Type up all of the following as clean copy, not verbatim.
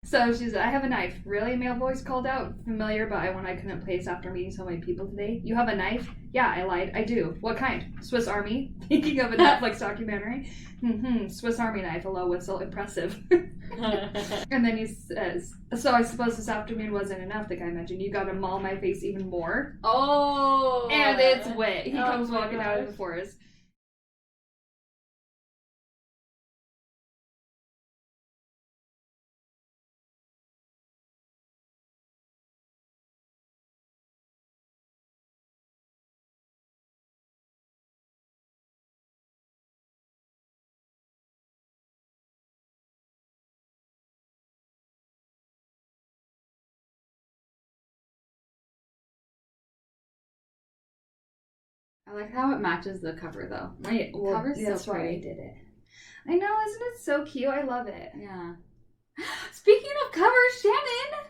So she's, I have a knife. Really? Male voice called out. Familiar, but one I couldn't place after meeting so many people today. You have a knife? Yeah, I lied. I do. What kind? Swiss Army? Thinking of a Netflix documentary. Swiss Army knife, a low whistle. Impressive. And then he says, so I suppose this afternoon wasn't enough, the guy mentioned. You gotta maul my face even more. Oh! And it's wit. He comes walking out of the forest. I like how it matches the cover, though. The cover's that's so why pretty. I did it. I know, isn't it so cute? I love it. Yeah. Speaking of covers, Shannon,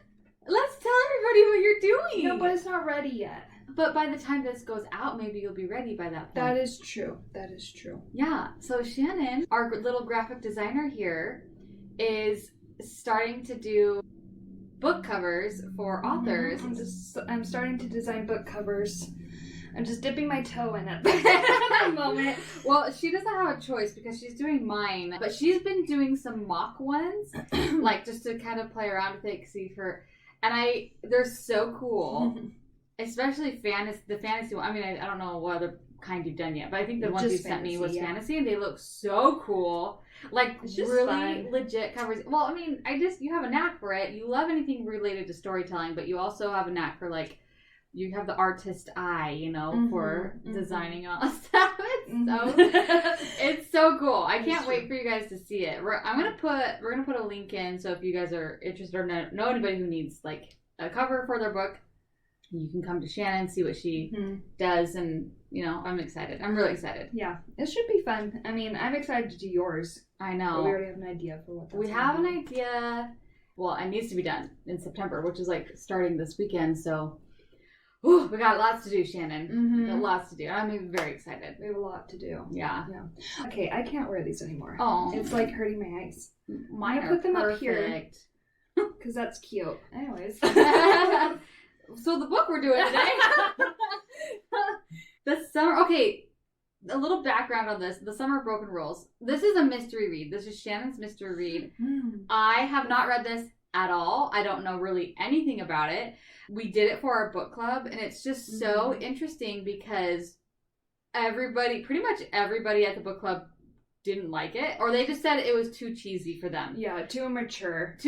let's tell everybody what you're doing. No, but it's not ready yet. But by the time this goes out, maybe you'll be ready by that point. That is true. That is true. Yeah. So Shannon, our little graphic designer here, is starting to do book covers for authors. I'm starting to design book covers. I'm just dipping my toe in at the moment. Well, she doesn't have a choice because she's doing mine, but she's been doing some mock ones, like just to kind of play around with it, and they're so cool, especially the fantasy one. I mean, I don't know what other kind you've done yet, but I think the ones you sent me was fantasy, and they look so cool, like really fun. Legit covers. Well, I mean, you have a knack for it. You love anything related to storytelling, but you also have a knack for like. You have the artist eye, for designing all that stuff. It's so cool. I can't wait for you guys to see it. We're gonna put a link in, so if you guys are interested or know anybody who needs like a cover for their book, you can come to Shannon, see what she does, and I'm excited. I'm really excited. Yeah, it should be fun. I mean, I'm excited to do yours. I know. But we already have an idea for what. We have an idea. Well, it needs to be done in September, which is like starting this weekend. So. Ooh, we got lots to do, Shannon. We got lots to do. I'm very excited. We have a lot to do. Yeah. Okay, I can't wear these anymore. Oh. It's like hurting my eyes. Mine I put them perfect. up here. Because that's cute. Anyways. So the book we're doing today. The summer. Okay, a little background on this. The Summer of Broken Rules. This is a mystery read. This is Shannon's mystery read. I have not read this at all. I don't know really anything about it. We did it for our book club, and it's just so interesting because pretty much everybody at the book club didn't like it, or they just said it was too cheesy for them. Yeah, too mature.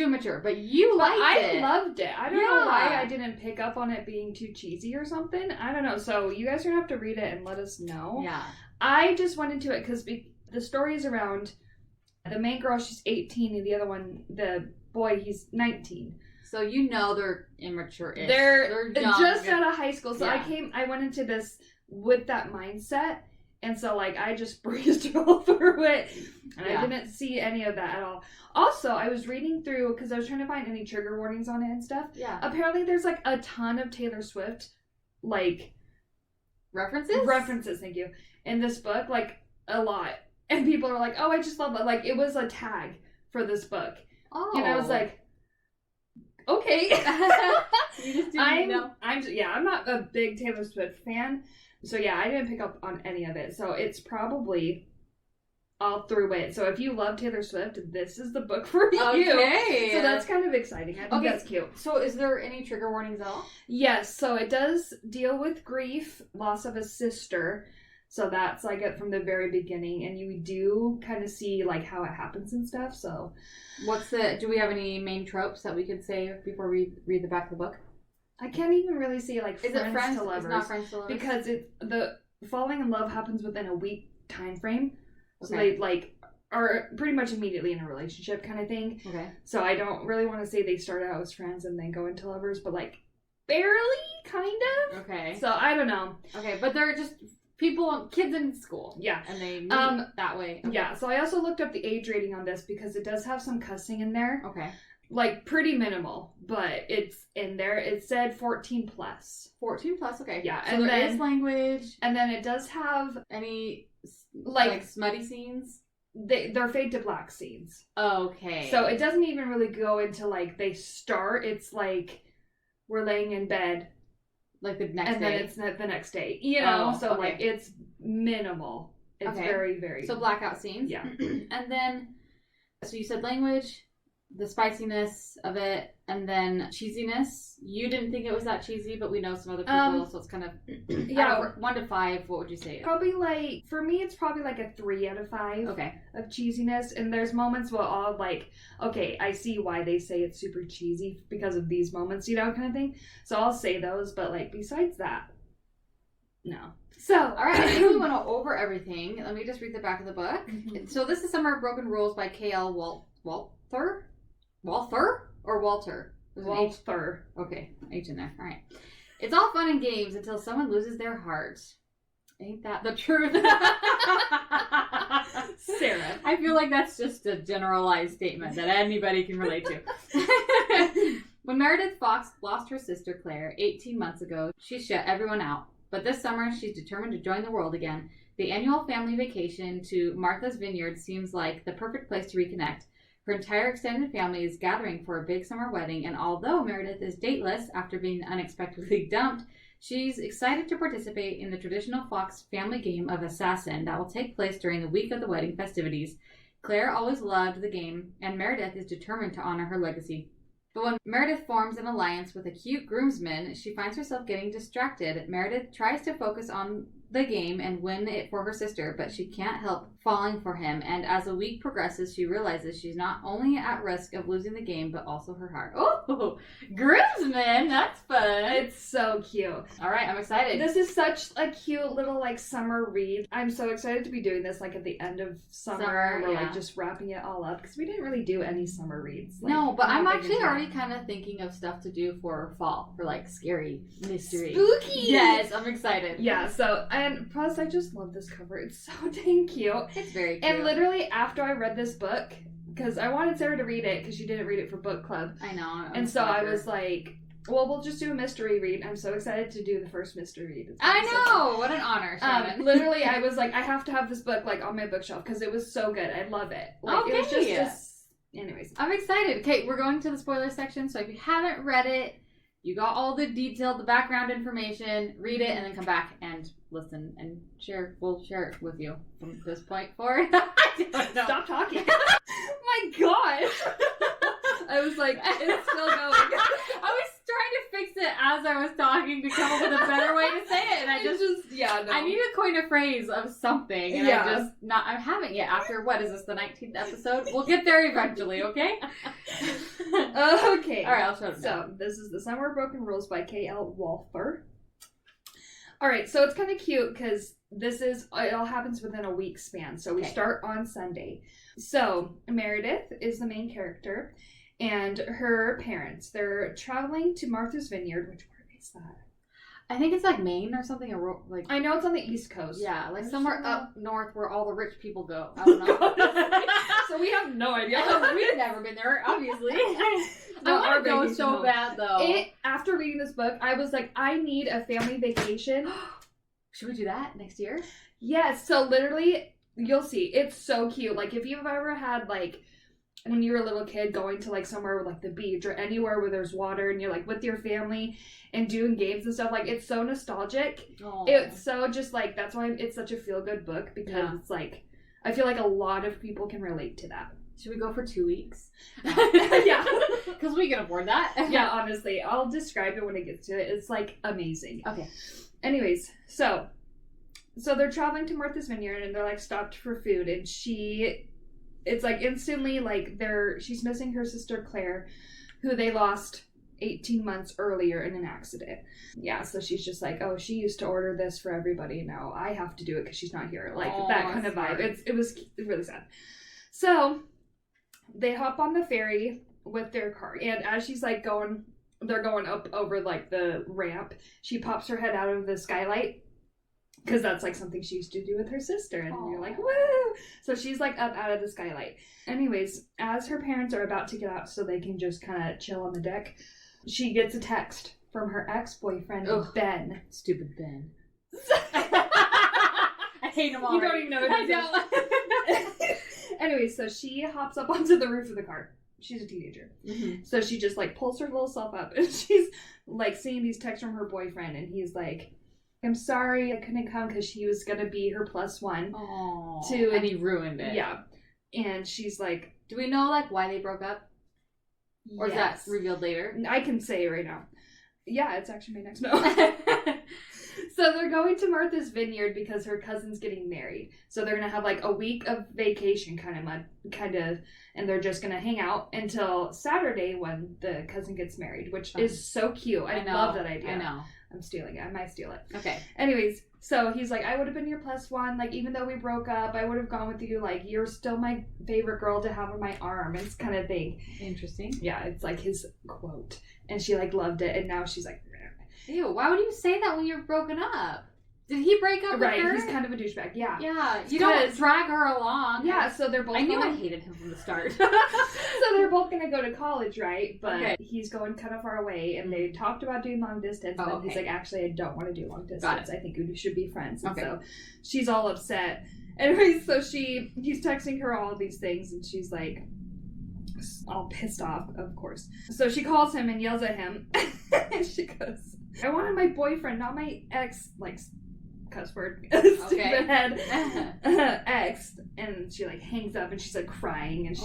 But you liked it. I loved it. I don't know why I didn't pick up on it being too cheesy or something. I don't know. So you guys are going to have to read it and let us know. Yeah. I just went into it because the story is around the main girl, she's 18, and the other one, the boy, he's 19. So they're immature-ish. They're young. just out of high school. So yeah. I went into this with that mindset. And so, I just breezed all through it. And I didn't see any of that at all. Also, I was reading through, because I was trying to find any trigger warnings on it and stuff. Yeah. Apparently, there's, a ton of Taylor Swift, references? References, thank you. In this book, a lot. And people are like, oh, I just love it. It was a tag for this book. Oh. And I was like, okay. You just didn't know. I'm not a big Taylor Swift fan. So yeah, I didn't pick up on any of it. So it's probably all through it. So if you love Taylor Swift, this is the book for you. Okay. So that's kind of exciting. I think that's cute. So is there any trigger warnings at all? Yes. So it does deal with grief, loss of a sister. So that's it from the very beginning, and you do kind of see how it happens and stuff. So, do we have any main tropes that we could say before we read the back of the book? I can't even really see is it friends to lovers. It's not friends to lovers because the falling in love happens within a week time frame. So okay. they are pretty much immediately in a relationship kind of thing. Okay. So I don't really want to say they start out as friends and then go into lovers, but barely, kind of. Okay. So I don't know. Okay, but they're just kids in school. Yeah. And they meet that way. Okay. Yeah, so I also looked up the age rating on this because it does have some cussing in there. Okay. Pretty minimal, but it's in there. It said 14 plus. 14 plus, okay. Yeah. So there is language. And then it does have any, smutty scenes? they're fade to black scenes. Okay. So it doesn't even really go into like they start. It's like we're laying in bed. Like the next day. And then it's the next day. You know? So okay. like it's minimal. It's very, very... So blackout scenes. Yeah. And then, so you said language, the spiciness of it, and then cheesiness. You didn't think it was that cheesy, but we know some other people, so it's kind of... Yeah. 1 to 5, what would you say? Probably like... For me, it's probably like a 3 out of 5 of cheesiness. And there's moments where I'll like, okay, I see why they say it's super cheesy because of these moments, you know, kind of thing. So I'll say those, but like besides that, no. So, all right, I think we went over everything. Let me just read the back of the book. Mm-hmm. So this is Summer of Broken Rules by K.L. Walther? Walther? Or Walter? Walther. Okay, H in there. All right. It's all fun and games until someone loses their heart. Ain't that the truth? Sarah. I feel like that's just a generalized statement that anybody can relate to. When Meredith Fox lost her sister Claire 18 months ago, she shut everyone out. But this summer, she's determined to join the world again. The annual family vacation to Martha's Vineyard seems like the perfect place to reconnect. Her entire extended family is gathering for a big summer wedding, and although Meredith is dateless after being unexpectedly dumped, she's excited to participate in the traditional Fox family game of Assassin that will take place during the week of the wedding festivities. Claire always loved the game, and Meredith is determined to honor her legacy. But when Meredith forms an alliance with a cute groomsman, she finds herself getting distracted. Meredith tries to focus on the game and win it for her sister, but she can't help falling for him. And as the week progresses, she realizes she's not only at risk of losing the game, but also her heart. Oh, groomsman! That's fun! It's so cute. All right, I'm excited. This is such a cute little like summer read. I'm so excited to be doing this like at the end of summer. We're like just wrapping it all up because we didn't really do any summer reads. Like, no, but I'm actually already kind of thinking of stuff to do for fall, for like scary mystery. Spooky! Yes, I'm excited. Yeah, so, and plus I just love this cover. It's so dang cute. It's very cute. And literally after I read this book, because I wanted Sarah to read it because she didn't read it for book club. I know. And so I was like, well, we'll just do a mystery read. I'm so excited to do the first mystery read. I know! What an honor, Shannon. Literally, I was like, I have to have this book like on my bookshelf because it was so good. I love it. Like, okay. It was just... Anyways. I'm excited. Okay, we're going to the spoiler section, so if you haven't read it, you got all the the background information, read it, and then come back and listen and share. We'll share it with you from this point forward. I don't know. Stop talking. My gosh. I was like, it's still going. I was trying to fix it as I was talking to come up with a better way to say it, and I just I need to coin a phrase of something, and I haven't yet. After what is this, the 19th episode? We'll get there eventually, okay? Okay. All right, I'll shut it down. So this is The Summer of Broken Rules by K.L. Walther. All right, so it's kind of cute because it all happens within a week span. So we start on Sunday. So Meredith is the main character. And her parents, they're traveling to Martha's Vineyard. Which part is that? I think it's like Maine or something. Like I know it's on the East Coast. Yeah, like somewhere up north where all the rich people go. I don't know. So we have no idea. We've never been there, obviously. I want to go so bad, though. After reading this book, I was like, I need a family vacation. Should we do that next year? Yes. So literally, you'll see. It's so cute. Like if you've ever had like, when you were a little kid going to like somewhere with like the beach or anywhere where there's water and you're like with your family and doing games and stuff, like it's so nostalgic. Aww. It's so just like, that's why it's such a feel-good book because it's like, I feel like a lot of people can relate to that. Should we go for 2 weeks? Yeah. Because we can afford that. Yeah, honestly. I'll describe it when it gets to it. It's like amazing. Okay. Anyways, so they're traveling to Martha's Vineyard and they're like stopped for food and it's like instantly like she's missing her sister Claire, who they lost 18 months earlier in an accident. Yeah, so she's just like, oh, she used to order this for everybody. Now I have to do it because she's not here. Like that kind of vibe. It was really sad. So they hop on the ferry with their car, and as she's like they're going up over like the ramp, she pops her head out of the skylight. Because that's like something she used to do with her sister. And you're like, woo! So she's like up out of the skylight. Anyways, as her parents are about to get out so they can just kind of chill on the deck, she gets a text from her ex-boyfriend, Ben. Stupid Ben. I hate him already. You don't even know what he Anyway, so she hops up onto the roof of the car. She's a teenager. Mm-hmm. So she just, like, pulls her little self up, and she's, like, seeing these texts from her boyfriend, and he's like, I'm sorry I couldn't come because he was going to be her +1. Aww. And he ruined it. Yeah. And she's like... Do we know, like, why they broke up? Or is that revealed later? I can say it right now. Yeah, it's actually my next note. So they're going to Martha's Vineyard because her cousin's getting married. So they're going to have like a week of vacation kind of, and they're just going to hang out until Saturday when the cousin gets married, which is so cute. I love that idea. I know. I'm stealing it. I might steal it. Okay. Anyways, so he's like, I would have been your +1. Like, even though we broke up, I would have gone with you. Like, you're still my favorite girl to have on my arm. It's kind of thing. Interesting. Yeah, it's like his quote. And she like loved it. And now she's like, ew, why would you say that when you're broken up? Did he break up with her? Right, he's kind of a douchebag, yeah. Yeah, you don't drag her along. Yeah, so they're both I knew I hated him from the start. So they're both going to go to college, right? But he's going kind of far away, and they talked about doing long distance, but he's like, actually, I don't want to do long distance. I think we should be friends. And so she's all upset. Anyway, so he's texting her all of these things, and she's like, all pissed off, of course. So she calls him and yells at him, and she goes, I wanted my boyfriend, not my ex, like, cuss word, stupid head, ex. And she, like, hangs up, and she's, like, crying, and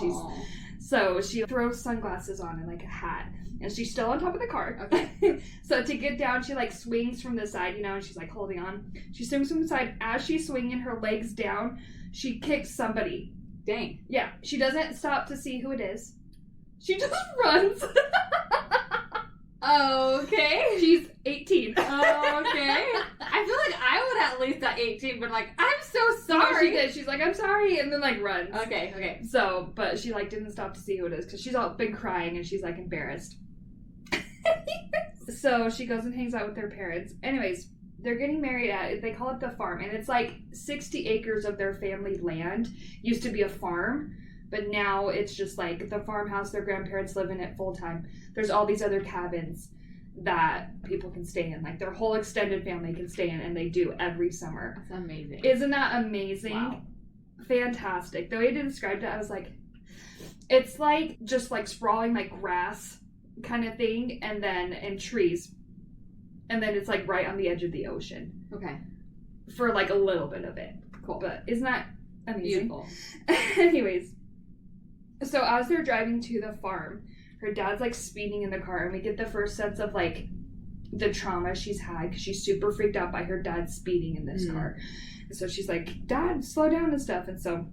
so she throws sunglasses on and, like, a hat, and she's still on top of the car. Okay. So to get down, she, like, swings from the side, and she's, like, holding on. She swings from the side. As she's swinging her legs down, she kicks somebody. Dang. Yeah. She doesn't stop to see who it is. She just runs. Okay. She's 18. Okay. I feel like I would at least at 18, but like, I'm so sorry. She did. She's like, I'm sorry, and then like runs. Okay. So, but she like didn't stop to see who it is because she's all been crying and she's like embarrassed. So she goes and hangs out with their parents. Anyways, they're getting married at, they call it the farm, and it's like 60 acres of their family land. Used to be a farm. But now it's just like the farmhouse their grandparents live in it full time. There's all these other cabins that people can stay in. Like their whole extended family can stay in, and they do every summer. That's amazing. Isn't that amazing? Wow. Fantastic. The way they described it, I was like, it's like just like sprawling like grass kind of thing, and trees. And then it's like right on the edge of the ocean. Okay. For like a little bit of it. Cool. But isn't that amazing? Beautiful. Anyways. So as they're driving to the farm, her dad's like speeding in the car, and we get the first sense of like the trauma she's had because she's super freaked out by her dad speeding in this car. And so she's like, Dad, slow down and stuff. And so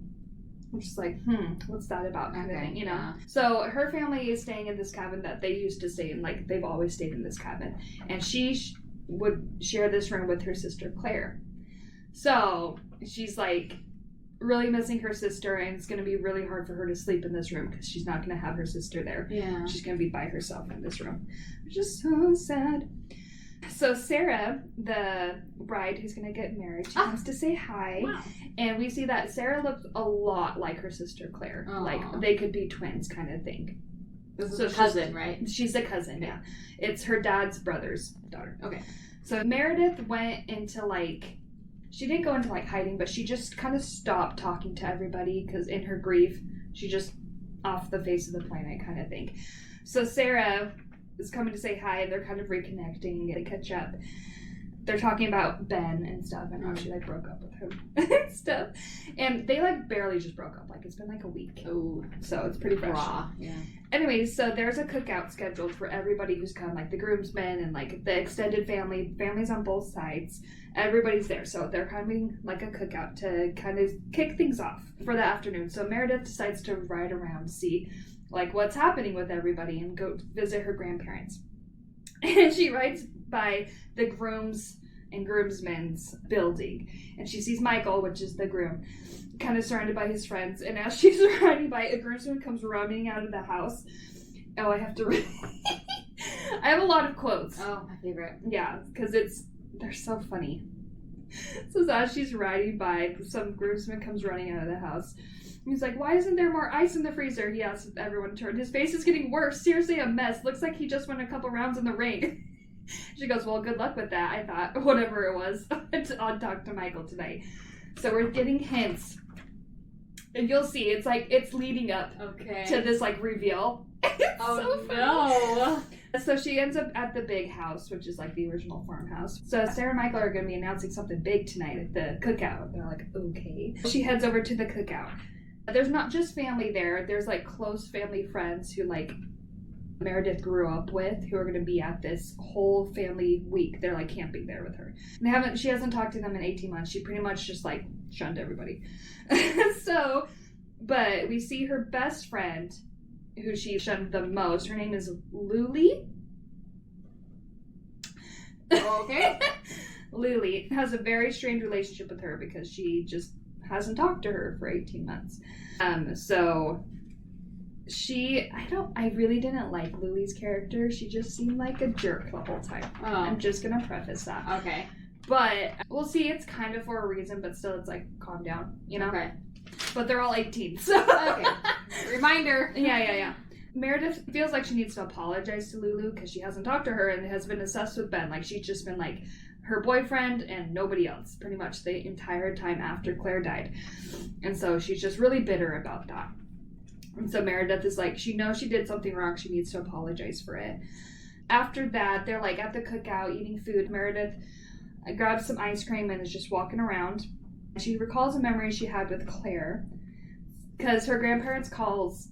I'm just like, what's that about kind of thing, Yeah. So her family is staying in this cabin that they used to stay in. Like they've always stayed in this cabin. And she would share this room with her sister Claire. So she's like really missing her sister, and it's going to be really hard for her to sleep in this room because she's not going to have her sister there. Yeah. She's going to be by herself in this room, which is so sad. So Sarah, the bride who's going to get married, she comes to say hi. Wow. And we see that Sarah looks a lot like her sister Claire. Aww. Like they could be twins kind of thing. This is a cousin, right? She's a cousin, yeah. It's her dad's brother's daughter. Okay. So Meredith went into like, she didn't go into like hiding, but she just kind of stopped talking to everybody because in her grief, she just off the face of the planet kind of thing. So Sarah is coming to say hi. They're kind of reconnecting, they catch up. They're talking about Ben and stuff and how she like broke up with him and stuff. And they like barely just broke up. Like it's been like a week. Oh, so it's pretty fresh. Raw. Yeah. Anyways, so there's a cookout scheduled for everybody who's come, like the groomsmen and like the extended families on both sides. Everybody's there, so they're having like a cookout to kind of kick things off for the afternoon. So Meredith decides to ride around, see like what's happening with everybody, and go visit her grandparents. And she rides by the grooms and groomsmen's building, and she sees Michael, which is the groom, kind of surrounded by his friends. And as she's riding by, a groomsman comes running out of the house. Oh, I have to read. I have a lot of quotes. Oh, my favorite. Yeah, because they're so funny. So as she's riding by, some groomsman comes running out of the house. He's like, why isn't there more ice in the freezer? He asks everyone to turn. His face is getting worse. Seriously, a mess. Looks like he just went a couple rounds in the rain. She goes, well, good luck with that, I thought. Whatever it was. I'll talk to Michael tonight. So we're getting hints And you'll see, it's like, it's leading up to this, like, reveal. It's so funny. No. So she ends up at the big house, which is, like, the original farmhouse. So Sarah and Michael are going to be announcing something big tonight at the cookout. They're like, okay. She heads over to the cookout. There's not just family there. There's, like, close family friends who, like, Meredith grew up with, who are going to be at this whole family week. They're, like, camping there with her. And she hasn't talked to them in 18 months. She pretty much just, like, shunned everybody. So, but we see her best friend, who she shunned the most. Her name is Luli. Okay. Luli has a very strange relationship with her because she just hasn't talked to her for 18 months. So I really didn't like Luli's character. She just seemed like a jerk the whole time. Oh. I'm just gonna preface that. Okay. But we'll see, it's kind of for a reason, but still it's like, calm down, you know? Okay. But they're all 18, so. Okay. Reminder. Yeah. Meredith feels like she needs to apologize to Lulu because she hasn't talked to her and has been obsessed with Ben. Like, she's just been like her boyfriend and nobody else pretty much the entire time after Claire died. And so she's just really bitter about that. And so Meredith is like, she knows she did something wrong. She needs to apologize for it. After that, they're like at the cookout eating food. Meredith grabs some ice cream and is just walking around. She recalls a memory she had with Claire because her grandparents calls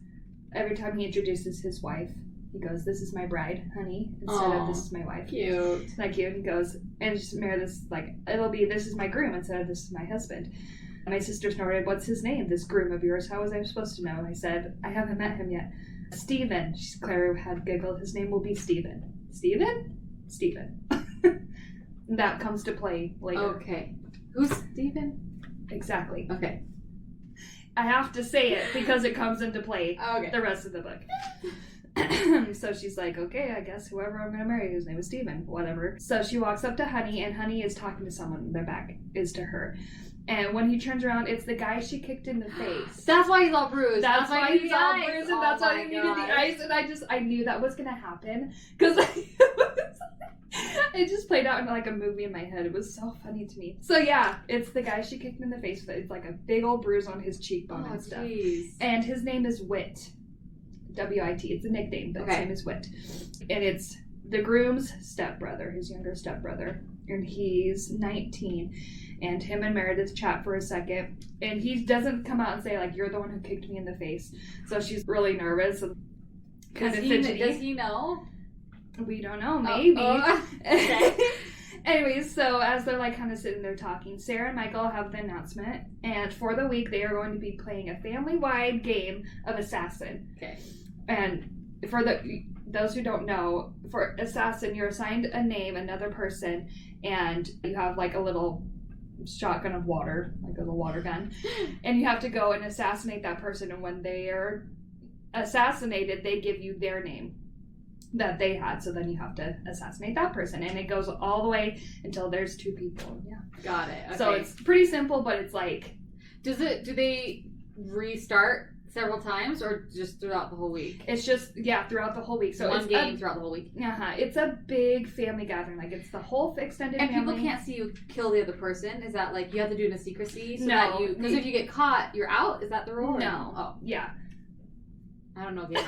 every time he introduces his wife. He goes, "This is my bride, honey," instead of "This is my wife." Cute. Isn't that cute? He goes, and Meredith's like, "It'll be, this is my groom," instead of "This is my husband." My sister snorted, "What's his name, this groom of yours? How was I supposed to know?" And I said, "I haven't met him yet." "Stephen." Claire had giggled. "His name will be Stephen." "Stephen?" "Stephen." That comes to play later. Okay. Who's Stephen? Exactly. Okay. I have to say it because it comes into play the rest of the book. So she's like, okay, I guess whoever I'm going to marry, his name is Stephen, whatever. So she walks up to Honey, and Honey is talking to someone. Their back is to her. And when he turns around, it's the guy she kicked in the face. That's why he's all bruised. That's why he's all bruised, and that's why he needed the ice. And I knew that was going to happen. Because it just played out in like a movie in my head. It was so funny to me. So yeah, it's the guy she kicked in the face with. It's like a big old bruise on his cheekbone and stuff. Geez. And his name is Wit. W-I-T. It's a nickname, but his name is Wit. And it's the groom's stepbrother, his younger stepbrother. And he's 19. And him and Meredith chat for a second. And he doesn't come out and say, like, "You're the one who kicked me in the face." So she's really nervous. And kind of fidgety. Does he know? We don't know. Maybe. Okay. Anyways, so as they're like kind of sitting there talking, Sarah and Michael have the announcement. And for the week, they are going to be playing a family-wide game of Assassin. Okay. And for those who don't know, for Assassin, you're assigned a name, another person, and you have like a little shotgun of water, like a little water gun, and you have to go and assassinate that person. And when they are assassinated, they give you their name that they had, so then you have to assassinate that person, and it goes all the way until there's 2 people. Yeah, got it. Okay. So it's pretty simple, but it's like, do they restart several times or just throughout the whole week? It's just throughout the whole week. So one game throughout the whole week. It's a big family gathering. Like, it's the whole extended family. And people can't see you kill the other person. Is that like you have to do it in secrecy? So no, because if you get caught, you're out. Is that the rule? No. Oh, yeah. I don't know. Okay.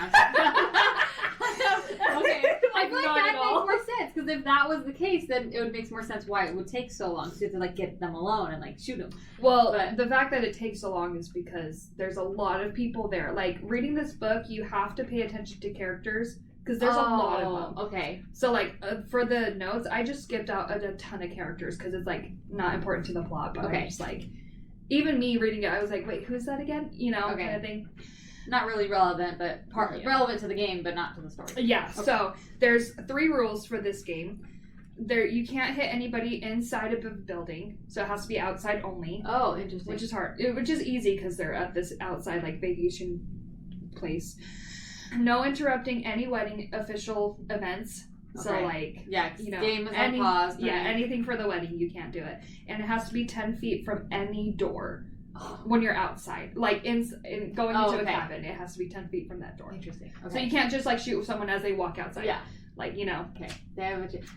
I feel like that makes more sense, because if that was the case, then it would make more sense why it would take so long. So you have to like get them alone and like shoot them. Well, the fact that it takes so long is because there's a lot of people there. Like, reading this book, you have to pay attention to characters because there's a lot of them. Okay. So like for the notes, I just skipped out a ton of characters because it's like not important to the plot. But I'm just like, even me reading it, I was like, wait, who's that again? You know, kind of thing. Not really relevant, but relevant to the game, but not to the story. Yeah, okay. So there's 3 rules for this game. You can't hit anybody inside of a building, so it has to be outside only. Oh, interesting. Which is hard. Which is easy because they're at this outside, like, vacation place. No interrupting any wedding official events. Okay. So, like, game is on pause. Yeah, anything for the wedding, you can't do it. And it has to be 10 feet from any door. When you're outside, like going into a cabin, it has to be 10 feet from that door. Interesting. Okay. So you can't just like shoot someone as they walk outside. Yeah. Like, you know. Okay.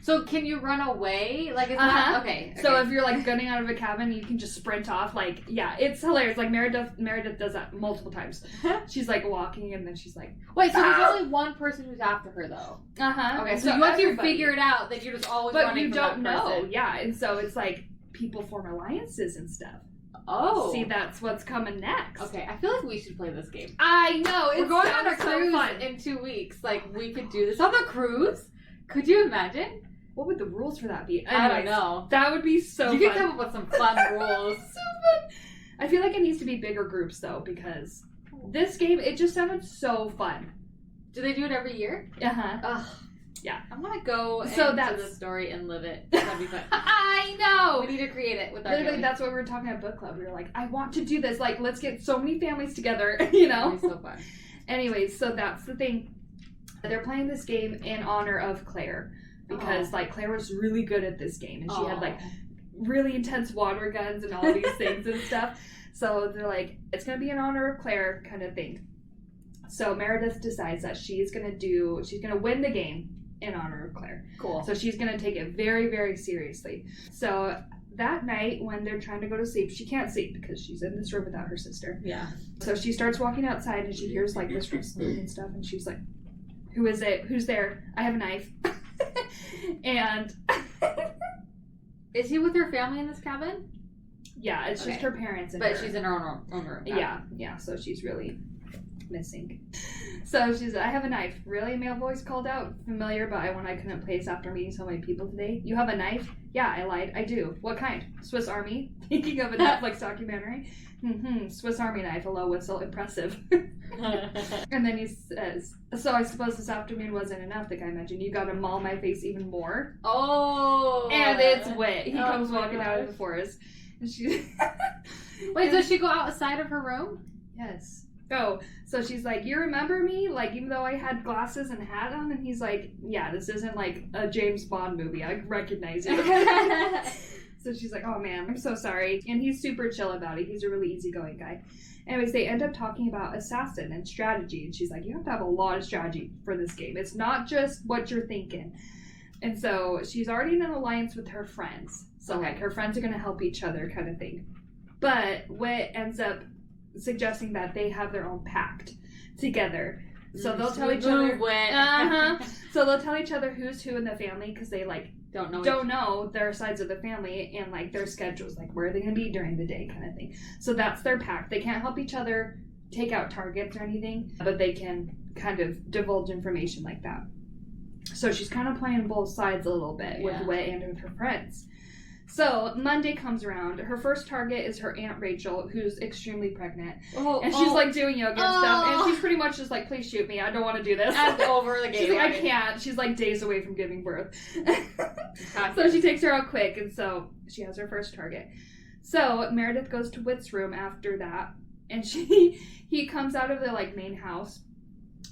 So can you run away? Like, is that okay? So if you're like gunning out of a cabin, you can just sprint off. Like, yeah, it's hilarious. Like Meredith does that multiple times. She's like walking and then she's like, wait, so there's only one person who's after her though. Okay, so once you figure it out, that you're just always running from that person. Know. Yeah, and so it's like people form alliances and stuff. Oh. See, that's what's coming next. Okay, I feel like we should play this game. I know. We're going on a cruise in 2 weeks. Like, we could do this on the cruise. Could you imagine? What would the rules for that be? Anyways, I don't know. That would be so fun. You could come up with some fun rules. So fun. I feel like it needs to be bigger groups, though, because this game, it just sounded so fun. Do they do it every year? Uh-huh. Ugh. Yeah. I want to go into the story and live it. That'd be fun. I know! We need to create it with our Literally, family. that's what we were talking at book club. We were like, I want to do this. Like, let's get so many families together, you know? That'd be so fun. Anyways, so that's the thing. They're playing this game in honor of Claire. Because, like, Claire was really good at this game. And she had, like, really intense water guns and all these things and stuff. So they're like, it's going to be in honor of Claire kind of thing. So Meredith decides that she's going to win the game in honor of Claire. Cool. So she's going to take it very, very seriously. So that night when they're trying to go to sleep, she can't sleep because she's in this room without her sister. Yeah. So she starts walking outside and she hears like this rustling and stuff and she's like, who is it? Who's there? I have a knife. And is he with her family in this cabin? Yeah, it's just her parents. But she's in her own room. Yeah. So she's really missing. So she's, I have a knife. Really? A male voice called out. Familiar, but one I couldn't place after meeting so many people today. You have a knife? Yeah, I lied. I do. What kind? Swiss Army? Thinking of a Netflix documentary? Swiss Army knife. A low whistle. Impressive. And then he says, so I suppose this afternoon wasn't enough, the guy mentioned. You gotta maul my face even more. Oh. And it's Wit. He comes walking out of the forest. And she... Wait, does she go outside of her room? Yes. Oh, so she's like, you remember me? Like, even though I had glasses and hat on? And he's like, yeah, this isn't like a James Bond movie. I recognize you. So she's like, oh man, I'm so sorry. And he's super chill about it. He's a really easygoing guy. Anyways, they end up talking about assassin and strategy. And she's like, you have to have a lot of strategy for this game. It's not just what you're thinking. And so she's already in an alliance with her friends. So like her friends are going to help each other kind of thing. But Wit ends up suggesting that they have their own pact together. So they'll tell each other. So they'll tell each other who's who in the family because they like don't know their sides of the family and like their schedules, like where are they going to be during the day kind of thing. So that's their pact. They can't help each other take out targets or anything, but they can kind of divulge information like that. So she's kind of playing both sides a little bit with Wit and with her friends. So Monday comes around. Her first target is her Aunt Rachel, who's extremely pregnant. And she's like doing yoga and stuff. And she's pretty much just like, please shoot me. I don't want to do this. I'm over the game. She's like, I can't. She's like days away from giving birth. So she takes her out quick. And so she has her first target. So Meredith goes to Wit's room after that. And he comes out of the like main house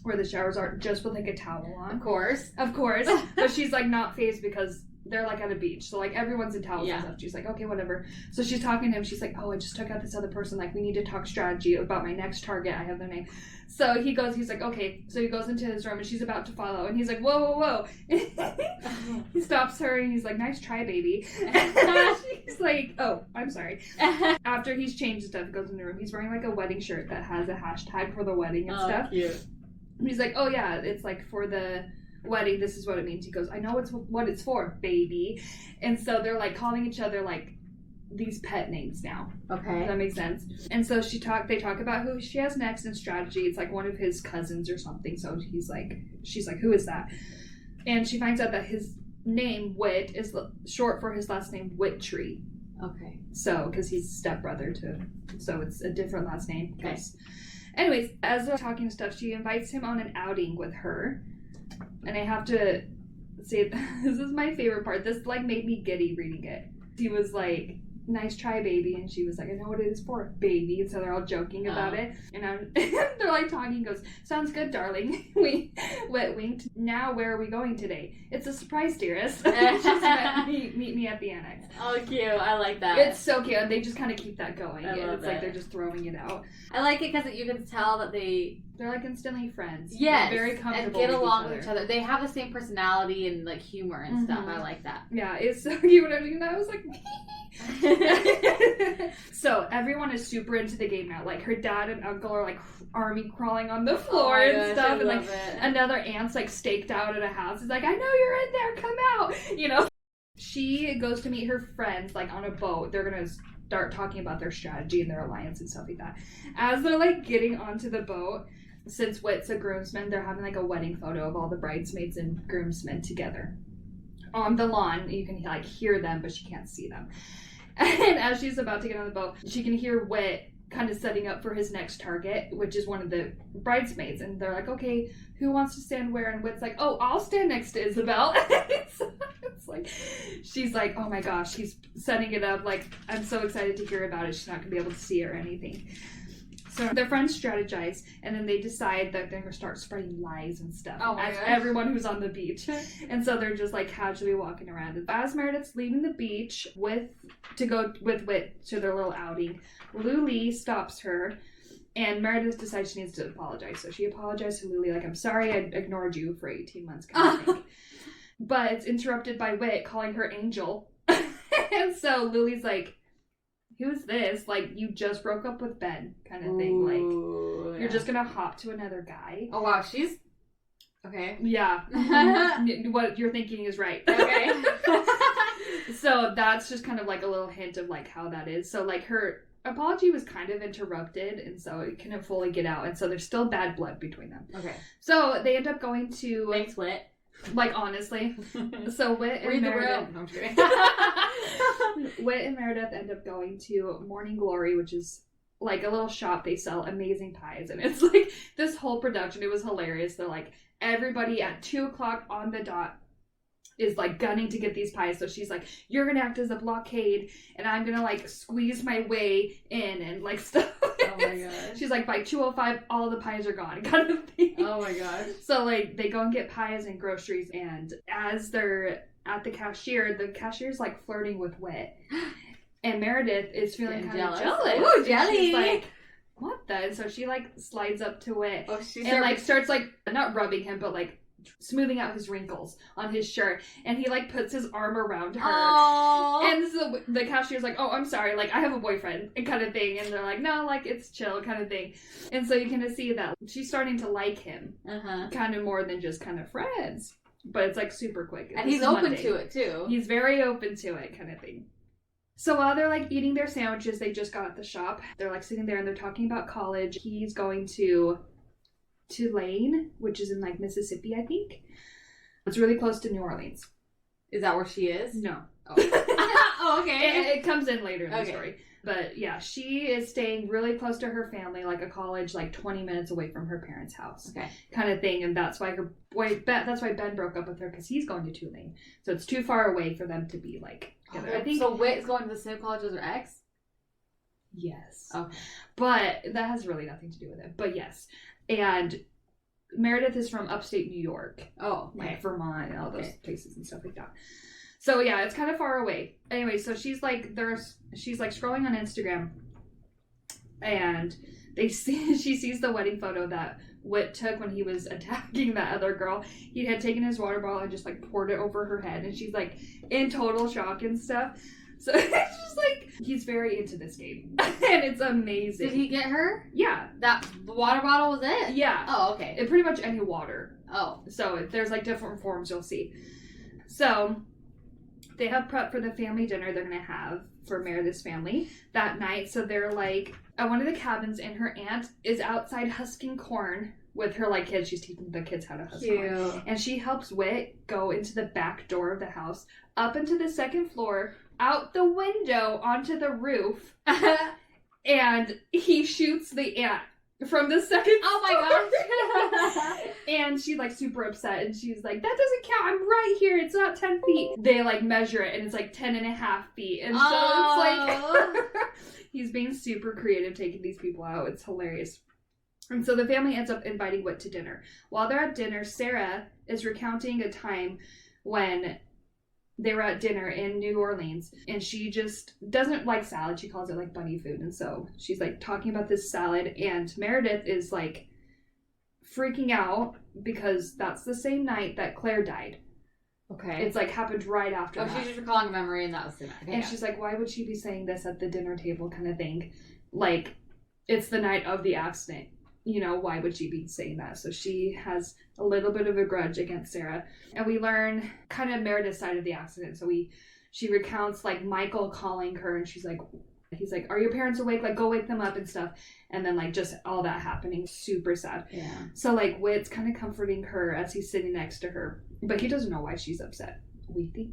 where the showers are just with like a towel on. Of course. But she's like not fazed because they're like at a beach, so like everyone's in towels and stuff. She's like, okay, whatever. So she's talking to him. She's like, oh, I just took out this other person. Like, we need to talk strategy about my next target. I have their name. So he's like, okay. So he goes into his room and she's about to follow. And he's like, whoa. He stops her and he's like, nice try, baby. She's like, oh, I'm sorry. After he's changed stuff, he goes in the room. He's wearing like a wedding shirt that has a hashtag for the wedding and stuff. Cute. And he's like, oh yeah, it's like for the wedding, this is what it means. He goes, I know what it's for, baby. And so they're like calling each other like these pet names now. Okay. Does that make sense? And so they talk about who she has next in strategy. It's like one of his cousins or something. So she's like, who is that? And she finds out that his name, Wit, is short for his last name, Whittree. Okay. So, because he's stepbrother so it's a different last name. Okay. Anyways, as they're talking stuff, she invites him on an outing with her. And I have to say, this is my favorite part. This, like, made me giddy reading it. He was like, nice try, baby. And she was like, I know what it is for, baby. And so they're all joking about it. And they're like talking, goes, sounds good, darling. Wet winked. Now where are we going today? It's a surprise, dearest. She's meet me at the annex. Oh, cute. I like that. It's so cute. And they just kind of keep that going. I love it's like they're just throwing it out. I like it because you can tell that they're like instantly friends. Yes. They're very comfortable and get along with each other. They have the same personality and like humor and stuff. I like that. Yeah, it's so cute. And I was like, so everyone is super into the game now. Like her dad and uncle are like army crawling on the floor and stuff, and like another aunt's like staked out at a house. It's like, I know you're in there, come out, you know. She goes to meet her friends like on a boat. They're gonna start talking about their strategy and their alliance and stuff like that. As they're like getting onto the boat, since Whit's a groomsman, they're having like a wedding photo of all the bridesmaids and groomsmen together on the lawn. You can like hear them, but she can't see them. And as she's about to get on the boat, she can hear Whit kind of setting up for his next target, which is one of the bridesmaids. And they're like, okay, who wants to stand where? And Whit's like, oh, I'll stand next to Isabel. It's like, she's like, oh my gosh, he's setting it up. Like, I'm so excited to hear about it. She's not going to be able to see it or anything. So their friends strategize, and then they decide that they're going to start spreading lies and stuff as everyone who's on the beach. And so they're just like casually walking around. As Meredith's leaving the beach to go with Whit to their little outing, Luli stops her, and Meredith decides she needs to apologize. So she apologized to Luli, like, I'm sorry I ignored you for 18 months kind of thing. But it's interrupted by Whit calling her Angel. And so Luli's like, who's this? Like, you just broke up with Ben kind of thing. Like, you're just gonna hop to another guy. Oh, wow. She's... Okay. Yeah. What you're thinking is right. Okay. So that's just kind of like a little hint of like how that is. So like her apology was kind of interrupted, and so it couldn't fully get out. And so there's still bad blood between them. Okay. So they end up going to... Thanks, Whit. Like, honestly. So Whit and Meredith... No, I'm kidding. Whit and Meredith end up going to Morning Glory, which is like a little shop. They sell amazing pies, and it's like this whole production. It was hilarious. They're like, everybody at 2:00 on the dot is like gunning to get these pies. So she's like, you're gonna act as a blockade, and I'm gonna like squeeze my way in and like stuff. Oh my gosh. She's like, by 2:05 all the pies are gone kind of thing. Oh my gosh. So like they go and get pies and groceries, and as they're at the cashier's like flirting with Whit, and Meredith is feeling kind of jealous. Ooh, jelly. She's like, what the? And so she like slides up to Whit and like starts like not rubbing him, but like smoothing out his wrinkles on his shirt, and he like puts his arm around her. Aww. And so the cashier's like, oh, I'm sorry, like I have a boyfriend and kind of thing. And they're like, no, like it's chill kind of thing. And so you kind of see that she's starting to like him kind of more than just kind of friends. But it's like super quick. And he's open to it too. He's very open to it kind of thing. So while they're like eating their sandwiches they just got at the shop, they're like sitting there and they're talking about college. He's going to Tulane, which is in like Mississippi, I think. It's really close to New Orleans. Is that where she is? No. Oh, oh okay. It comes in later in the story. But yeah, she is staying really close to her family, like a college, like 20 minutes away from her parents' house. Okay. Kind of thing. And that's why that's why Ben broke up with her, because he's going to Tulane. So it's too far away for them to be like together. Okay. I think so Whit is going to the same college as her ex? Yes. Okay. But that has really nothing to do with it. But yes. And Meredith is from upstate New York. Oh, okay. Like Vermont and all those places and stuff like that. So yeah, it's kind of far away. Anyway, so she's like scrolling on Instagram, and she sees the wedding photo that Whit took when he was attacking that other girl. He had taken his water bottle and just like poured it over her head, and she's like in total shock and stuff. So it's just like, he's very into this game. And it's amazing. Did he get her? Yeah. The water bottle was it? Yeah. Oh, okay. It pretty much any water. Oh. So there's like different forms you'll see. So they have prep for the family dinner they're going to have for Meredith's family that night. So they're like at one of the cabins, and her aunt is outside husking corn with her like kids. She's teaching the kids how to husk corn. And she helps Whit go into the back door of the house, up into the second floor, out the window onto the roof, and he shoots the aunt from the second Oh my story. And she's like super upset, and she's like, that doesn't count, I'm right here, it's not 10 feet. They like measure it, and it's like 10.5 feet. And so it's like, he's being super creative taking these people out. It's hilarious. And so the family ends up inviting Whit to dinner. While they're at dinner, Sarah is recounting a time when they were at dinner in New Orleans, and she just doesn't like salad. She calls it like bunny food. And so she's like talking about this salad, and Meredith is like freaking out because that's the same night that Claire died. Okay. It's like happened right after that. She's just recalling a memory, and that was the night. And she's like, why would she be saying this at the dinner table kind of thing? Like, it's the night of the accident. You know, why would she be saying that? So she has a little bit of a grudge against Sarah. And we learn kind of Meredith's side of the accident. So she recounts like Michael calling her, and he's like, are your parents awake? Like, go wake them up and stuff. And then like just all that happening. Super sad. Yeah. So like Whit's kind of comforting her as he's sitting next to her. But he doesn't know why she's upset, we think.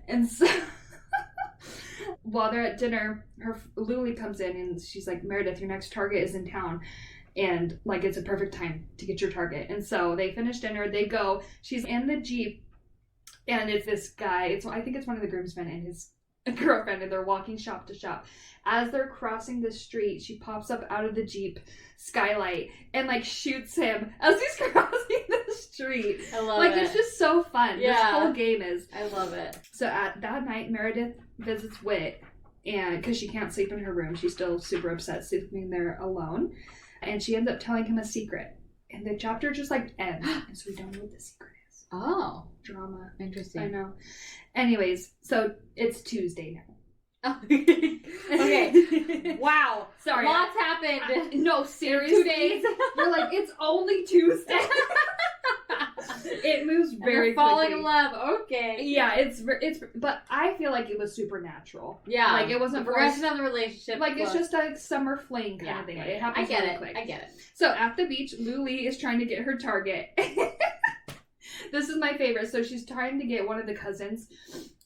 And so while they're at dinner, Lily comes in, and she's like, Meredith, your next target is in town. And like, it's a perfect time to get your target. And so they finish dinner, they go, she's in the Jeep, and it's this guy, I think it's one of the groomsmen and his girlfriend, and they're walking shop to shop. As they're crossing the street, she pops up out of the Jeep skylight and like shoots him as he's crossing the street. I love like, it. it's just so fun. Yeah. This whole game is. I love it. So at that night, Meredith visits Whit, and because she can't sleep in her room, she's still super upset sleeping there alone. And she ends up telling him a secret. And the chapter just like ends. And so we don't know what the secret is. Oh. Drama. Interesting. I know. Anyways, so it's Tuesday now. Okay. Wow. Sorry. Lots happened. No, seriously. 2 days. You're like, it's only Tuesday. It moves very falling quickly. in love. Okay. Yeah, it's but I feel like it was supernatural. Yeah. Like, it wasn't the progression of the relationship. like, it's just a summer fling kind of thing. Yeah, Like, it happens really quick. I get it. So at the beach, Luli is trying to get her target. This is my favorite. So she's trying to get one of the cousins,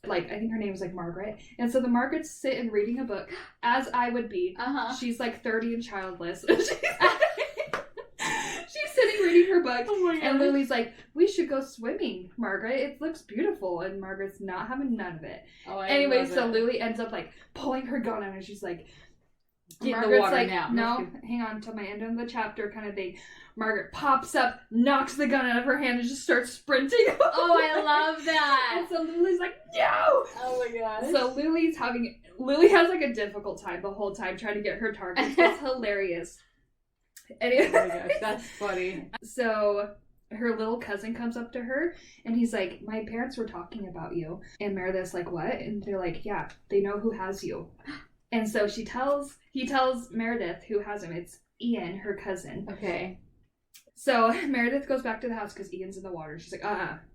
like, I think her name is like Margaret. And so the Margaret's sitting reading a book, as I would be. Uh-huh. She's like 30 and childless. She's sitting reading her book. Oh my God. And Lily's like, we should go swimming, Margaret. It looks beautiful. And Margaret's not having none of it. Oh, Anyway, so Lily ends up like pulling her gun out, and she's like, get in the Margaret's water like, now. no, hang on till my end of the chapter kind of thing. Margaret pops up, knocks the gun out of her hand, and just starts sprinting. Oh, I love that. And so Lily's like, no! Oh my gosh. So Lily has like a difficult time the whole time trying to get her target. It's hilarious. Anyway, Oh my gosh, that's funny. So her little cousin comes up to her, and he's like, my parents were talking about you. And Meredith's like, what? And they're like, yeah, they know who has you. And so he tells Meredith who has him. It's Ian, her cousin. Okay. So Meredith goes back to the house because Ian's in the water. She's like,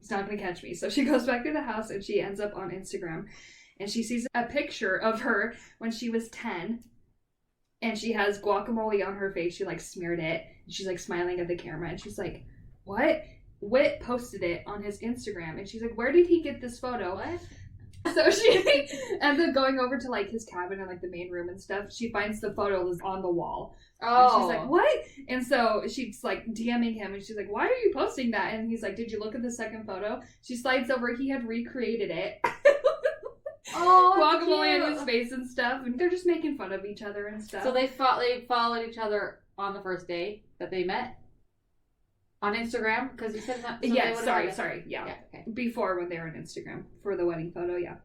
he's not going to catch me. So she goes back to the house, and she ends up on Instagram. And she sees a picture of her when she was 10. And she has guacamole on her face. She like smeared it. And she's like smiling at the camera. And she's like, what? Whit posted it on his Instagram. And she's like, where did he get this photo? What? So she ends up going over to like his cabin and like the main room and stuff. She finds the photo is on the wall. Oh. And she's like, what? And so she's like DMing him, and she's like, why are you posting that? And he's like, did you look at the second photo? She slides over. He had recreated it. Oh, guacamole on cute. his face and stuff. And they're just making fun of each other and stuff. So they followed each other on the first day that they met? On Instagram? Because you said that. So yeah, sorry. Yeah. Okay. Before, when they were on Instagram for the wedding photo, yeah.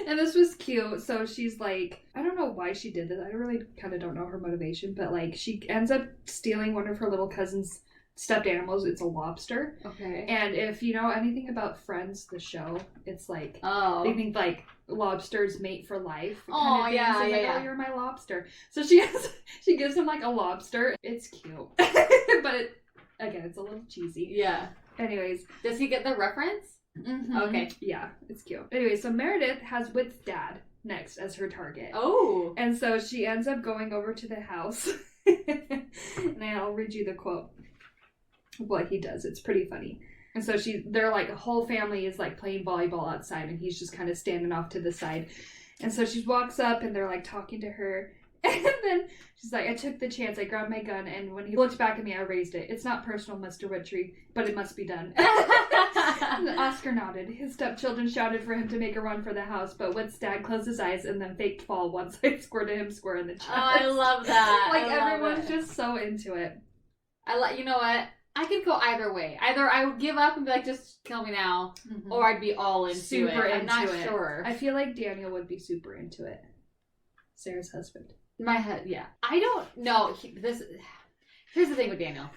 And this was cute. So she's like, I don't know why she did this. I really kind of don't know her motivation, but like she ends up stealing one of her little cousin's stuffed animals. It's a lobster. Okay. And if you know anything about Friends, the show, it's like, they think like lobsters mate for life. Oh, kind of yeah, so it's yeah, like, yeah. oh, you're my lobster. So she gives him like a lobster. It's cute. But again, it's a little cheesy. Yeah. Anyways. Does he get the reference? Mm-hmm. Okay. Yeah, it's cute. Anyway, so Meredith has Whit's dad next as her target. Oh. And so she ends up going over to the house. And I'll read you the quote of what he does. It's pretty funny. And so they're like, a whole family is like playing volleyball outside, and he's just kind of standing off to the side. And so she walks up, and they're like talking to her. And then she's like, I took the chance. I grabbed my gun, and when he looked back at me, I raised it. It's not personal, Mr. Witchery, but it must be done. Oscar nodded. His stepchildren shouted for him to make a run for the house, but Whit's dad closed his eyes and then faked fall once I squirted him square in the chest. Oh, I love that. Like, everyone's just so into it. You know what? I could go either way. Either I would give up and be like, just kill me now, or I'd be all into super it. I'm not sure. I feel like Daniel would be super into it. Sarah's husband. My head, yeah. I don't know. Here's the thing with Daniel,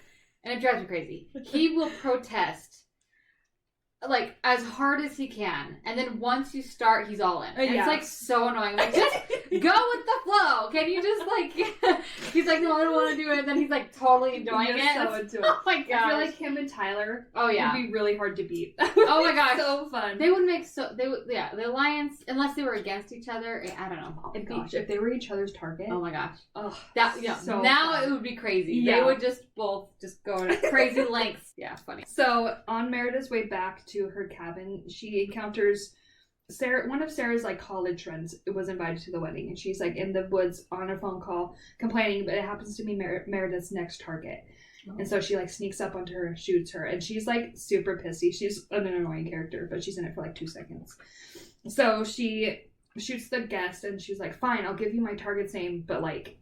and it drives me crazy. He will protest like as hard as he can, and then once you start, he's all in. And it's like so annoying. Like, just go with the flow. Can you just like? He's like, no, I don't want to do it. And then he's like totally enjoying it. So into it. Oh my god! I feel like him and Tyler. Oh yeah, would be really hard to beat. Oh my gosh, so fun. They would make the alliance, unless they were against each other. I don't know. Oh if they were each other's target. Oh my gosh. Oh, so now fun. It would be crazy. Yeah. They would just both go to crazy lengths. Yeah, funny. So on Meredith's way back to her cabin, she encounters Sarah. One of Sarah's like college friends was invited to the wedding, and she's like in the woods on a phone call complaining, but it happens to be Meredith's next target. And so she like sneaks up onto her and shoots her, and she's like super pissy. She's an annoying character, but she's in it for like 2 seconds. So she shoots the guest, and she's like, fine, I'll give you my target's name, but like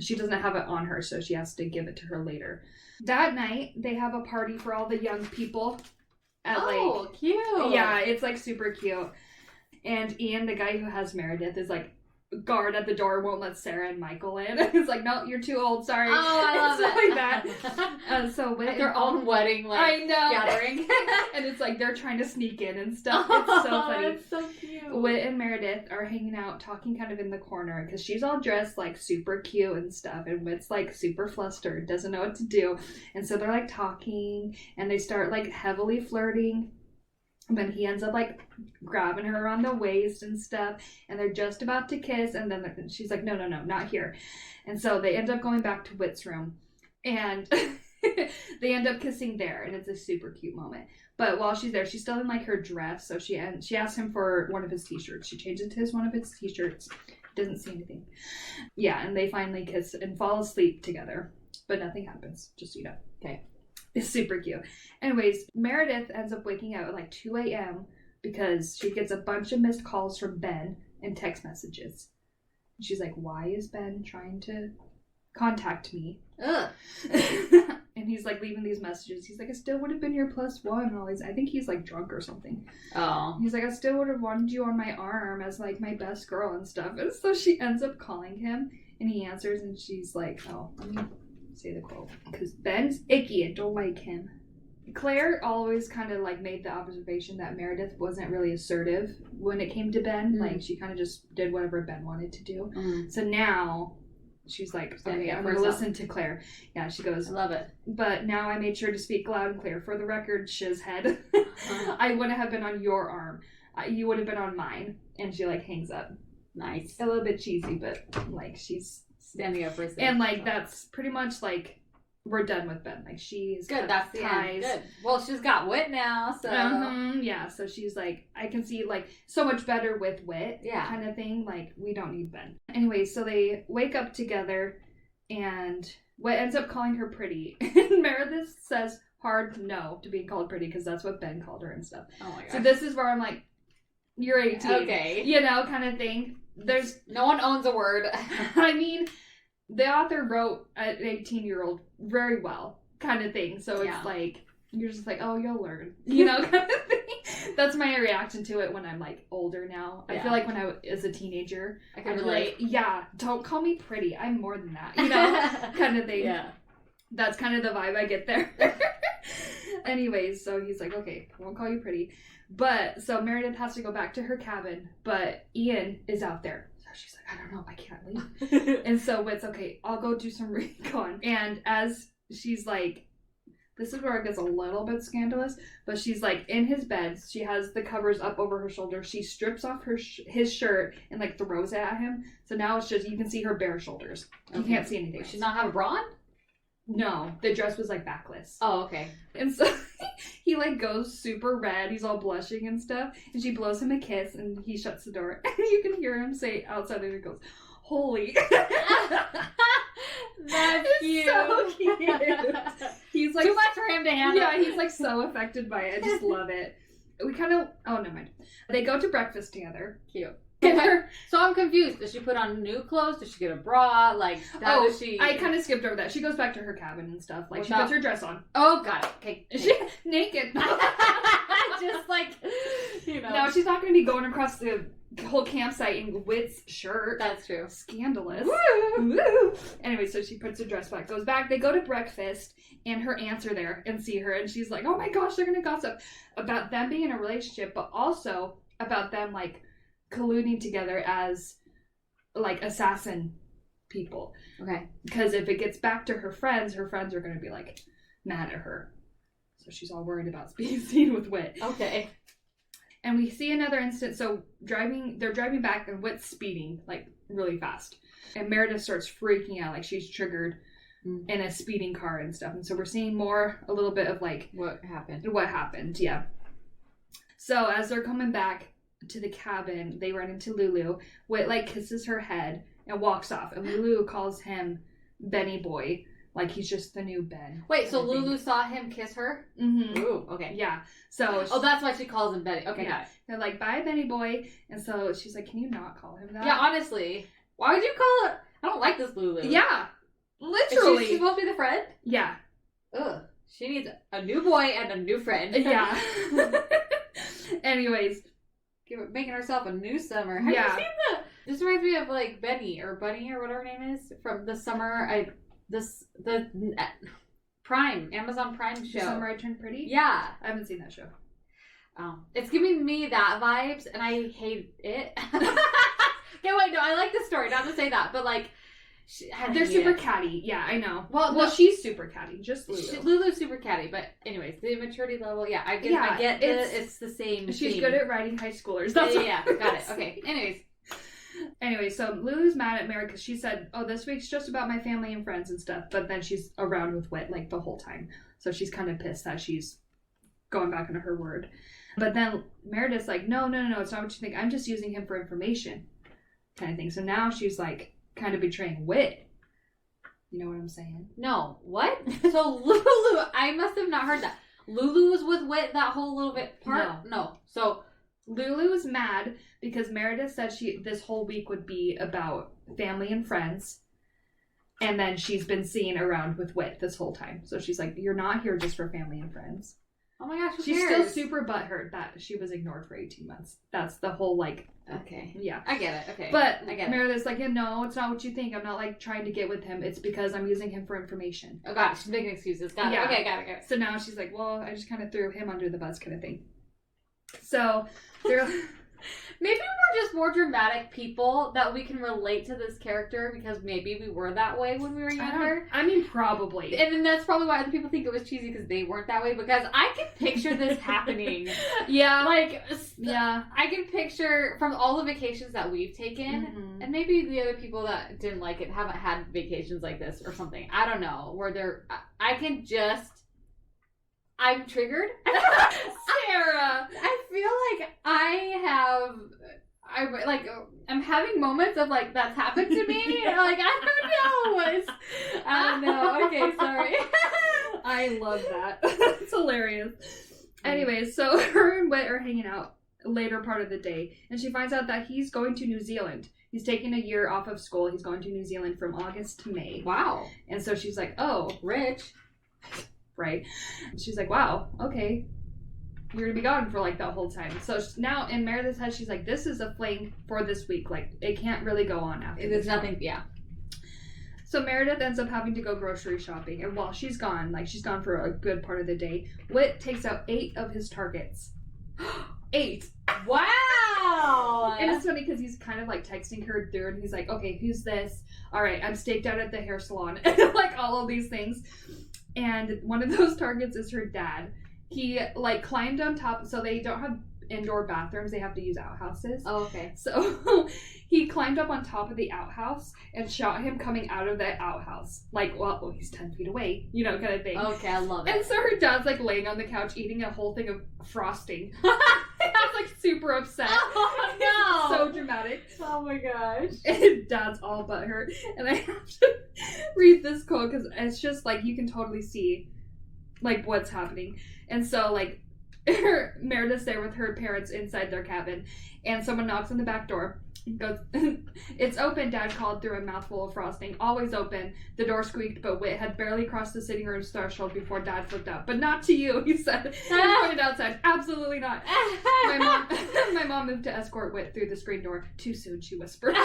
she doesn't have it on her, so she has to give it to her later. That night they have a party for all the young people at cute. Yeah, it's like super cute. And Ian, the guy who has Meredith, is like guard at the door, won't let Sarah and Michael in. He's like, no, you're too old, sorry. Oh, I love it. Like that. So Whit their own wedding, like, I know. gathering. And it's like they're trying to sneak in and stuff. It's so funny. It's so cute. Whit and Meredith are hanging out, talking kind of in the corner, because she's all dressed like super cute and stuff, and Whit's like super flustered, doesn't know what to do. And so they're like talking, and they start like heavily flirting. And then he ends up like grabbing her around the waist and stuff, and they're just about to kiss, and then she's like, no, not here. And so they end up going back to Whit's room, and they end up kissing there, and it's a super cute moment. But while she's there, she's still in like her dress, so she asks him for one of his t-shirts. She changes to one of his t-shirts. Doesn't see anything. Yeah, and they finally kiss and fall asleep together, but nothing happens, just so you know. Okay. It's super cute. Anyways, Meredith ends up waking up at like 2 a.m. because she gets a bunch of missed calls from Ben and text messages. And she's like, why is Ben trying to contact me? Ugh. And he's like leaving these messages. He's like, I still would have been your +1 and all these. I think he's like drunk or something. Oh. He's like, I still would have wanted you on my arm as like my best girl and stuff. And so she ends up calling him, and he answers, and she's like, oh, let me say the quote, because Ben's icky and don't like him. Claire always kind of like made the observation that Meredith wasn't really assertive when it came to Ben. Like she kind of just did whatever Ben wanted to do. So now she's like, okay, I'm going to listen to Claire. Yeah, she goes, I love it. But now I made sure to speak loud and clear. For the record, shizhead, I wouldn't have been on your arm. You would have been on mine. And she like hangs up. Nice. A little bit cheesy, but like she's standing up for a second. And like that's pretty much like we're done with Ben. Like she's good. That's the end. Good. Well, she's got Whit now, so yeah. So she's like, I can see like so much better with Whit, yeah, kind of thing. Like we don't need Ben. Anyway, so they wake up together, and Whit ends up calling her pretty, and Meredith says hard no to being called pretty because that's what Ben called her and stuff. Oh my god. So this is where I'm like, you're 18, okay, you know, kind of thing. There's no one owns a word. I mean, the author wrote an 18-year-old very well, kind of thing. So it's like, you're just like, oh, you'll learn, you know, kind of thing. That's my reaction to it when I'm like older now. I feel like when I was a teenager, I could relate. Like, yeah, don't call me pretty. I'm more than that, you know, kind of thing. Yeah. That's kind of the vibe I get there. Anyways, so he's like, okay, I won't call you pretty. But, so Meredith has to go back to her cabin, but Ian is out there. So she's like, I don't know, I can't leave. And so it's okay, I'll go do some recon. And as she's like, this is where it gets a little bit scandalous, but she's like in his bed, she has the covers up over her shoulder, she strips off his shirt and like throws it at him. So now it's just, you can see her bare shoulders. You can't see anything. Does she not have a bra on? No, the dress was like backless. Oh, okay. And so he like goes super red, he's all blushing and stuff, and she blows him a kiss and he shuts the door. And you can hear him say outside there, he goes, holy. That's cute. So cute. He's like too much for him to handle. Yeah, he's like so affected by it. I just love it. We kind of, oh, never mind. They go to breakfast together. Cute. So I'm confused. Does she put on new clothes? Does she get a bra? Like, how does she? I kind of skipped over that. She goes back to her cabin and stuff. Like, What's she up? puts her dress on. Oh, got it. Okay. She naked. Just like, you know. No, she's not going to be going across the whole campsite in Whit's shirt. That's true. Scandalous. Woo! Woo! Anyway, so she puts her dress back, goes back. They go to breakfast, and her aunts are there and see her, and she's like, oh my gosh, they're going to gossip about them being in a relationship, but also about them, like, colluding together as, like, assassin people. Okay. Because if it gets back to her friends are going to be, like, mad at her. So she's all worried about being seen with Whit. Okay. And we see another instance. So they're driving back, and Whit's speeding, like, really fast. And Meredith starts freaking out, like she's triggered in a speeding car and stuff. And so we're seeing a little bit of, like, What happened, yeah. So as they're coming back to the cabin, they run into Lulu. Whit, like, kisses her head and walks off. And Lulu calls him Benny Boy. Like, he's just the new Ben. Wait, so Lulu saw him kiss her? Mm-hmm. Ooh, okay. Yeah. So that's why she calls him Benny. Okay, got it. They're like, bye, Benny Boy. And so she's like, can you not call him that? Yeah, honestly. Why would you call it? I don't like this Lulu. Yeah. Literally. Is she supposed to be the friend? Yeah. Ugh. She needs a new boy and a new friend. Yeah. Anyways. Making herself a new summer. Have you seen that? This reminds me of, like, Benny or Bunny or whatever her name is from the summer. The Prime, Amazon Prime show. Summer I Turned Pretty? Yeah. I haven't seen that show. Oh. It's giving me that vibes, and I hate it. Okay, wait, no, I like the story, not to say that, but, like, they're super catty. Yeah, I know. Well, no, she's super catty. Just Lulu. Lulu's super catty, but anyways, the maturity level, yeah, I get it's the same. She's good at writing high schoolers. Yeah, got it. Okay, Anyway, so Lulu's mad at Mary because she said, oh, this week's just about my family and friends and stuff, but then she's around with Whit, like, the whole time. So she's kind of pissed that she's going back into her word. But then Meredith's like, no, it's not what you think. I'm just using him for information kind of thing. So now she's, like, kind of betraying Whit. You know what I'm saying? No. What? So Lulu, I must have not heard that. Lulu was with Whit that whole little bit part? No. So Lulu was mad because Meredith said this whole week would be about family and friends. And then she's been seen around with Whit this whole time. So she's like, you're not here just for family and friends. Oh my gosh, she's still super butthurt that she was ignored for 18 months. That's the whole, like... Okay. Yeah. I get it. Okay. But I get Meredith's like, yeah, no, it's not what you think. I'm not, like, trying to get with him. It's because I'm using him for information. Oh, God. She's making excuses. Got it. Okay, got it. So now she's like, well, I just kind of threw him under the bus kind of thing. So they're... Maybe we're just more dramatic people that we can relate to this character because maybe we were that way when we were younger. I mean, probably. And then that's probably why other people think it was cheesy because they weren't that way, because I can picture this happening. Yeah. Like, yeah. I can picture from all the vacations that we've taken, and maybe the other people that didn't like it haven't had vacations like this or something. I don't know. Where I can just... I'm triggered. Sarah! I feel like I'm having moments of, like, that's happened to me. Like, I don't know. Okay, sorry. I love that. It's hilarious. Anyways, so her and Whit are hanging out later part of the day, and she finds out that he's going to New Zealand. He's taking a year off of school. He's going to New Zealand from August to May. Wow. And so she's like, oh. Rich. Right? She's like, wow, okay. You're going to be gone for, like, that whole time. So now in Meredith's head, she's like, this is a fling for this week. Like, it can't really go on after There's this nothing, point. yeah. So Meredith ends up having to go grocery shopping. And while she's gone, like, she's gone for a good part of the day, Whit takes out 8 of his targets. 8! Wow! And it's funny because he's kind of, like, texting her through, and he's like, okay, who's this? All right, I'm staked out at the hair salon. Like, all of these things. And one of those targets is her dad. He, like, climbed on top, so they don't have indoor bathrooms, they have to use outhouses. Oh, okay. So he climbed up on top of the outhouse and shot him coming out of that outhouse. Like, well, he's 10 feet away, you know, kind of thing. Okay, I love it. And so her dad's, like, laying on the couch eating a whole thing of frosting. And like super upset. Oh, no. So dramatic. Oh my gosh. And Dad's all but hurt. And I have to read this quote because it's just like you can totally see like what's happening. And so like Meredith's there with her parents inside their cabin, and someone knocks on the back door. Goes, it's open, Dad called through a mouthful of frosting. Always open. The door squeaked, but Whit had barely crossed the sitting room's threshold before Dad flipped out. But not to you, he said. And pointed outside. Absolutely not. My mom moved to escort Whit through the screen door. Too soon, she whispered.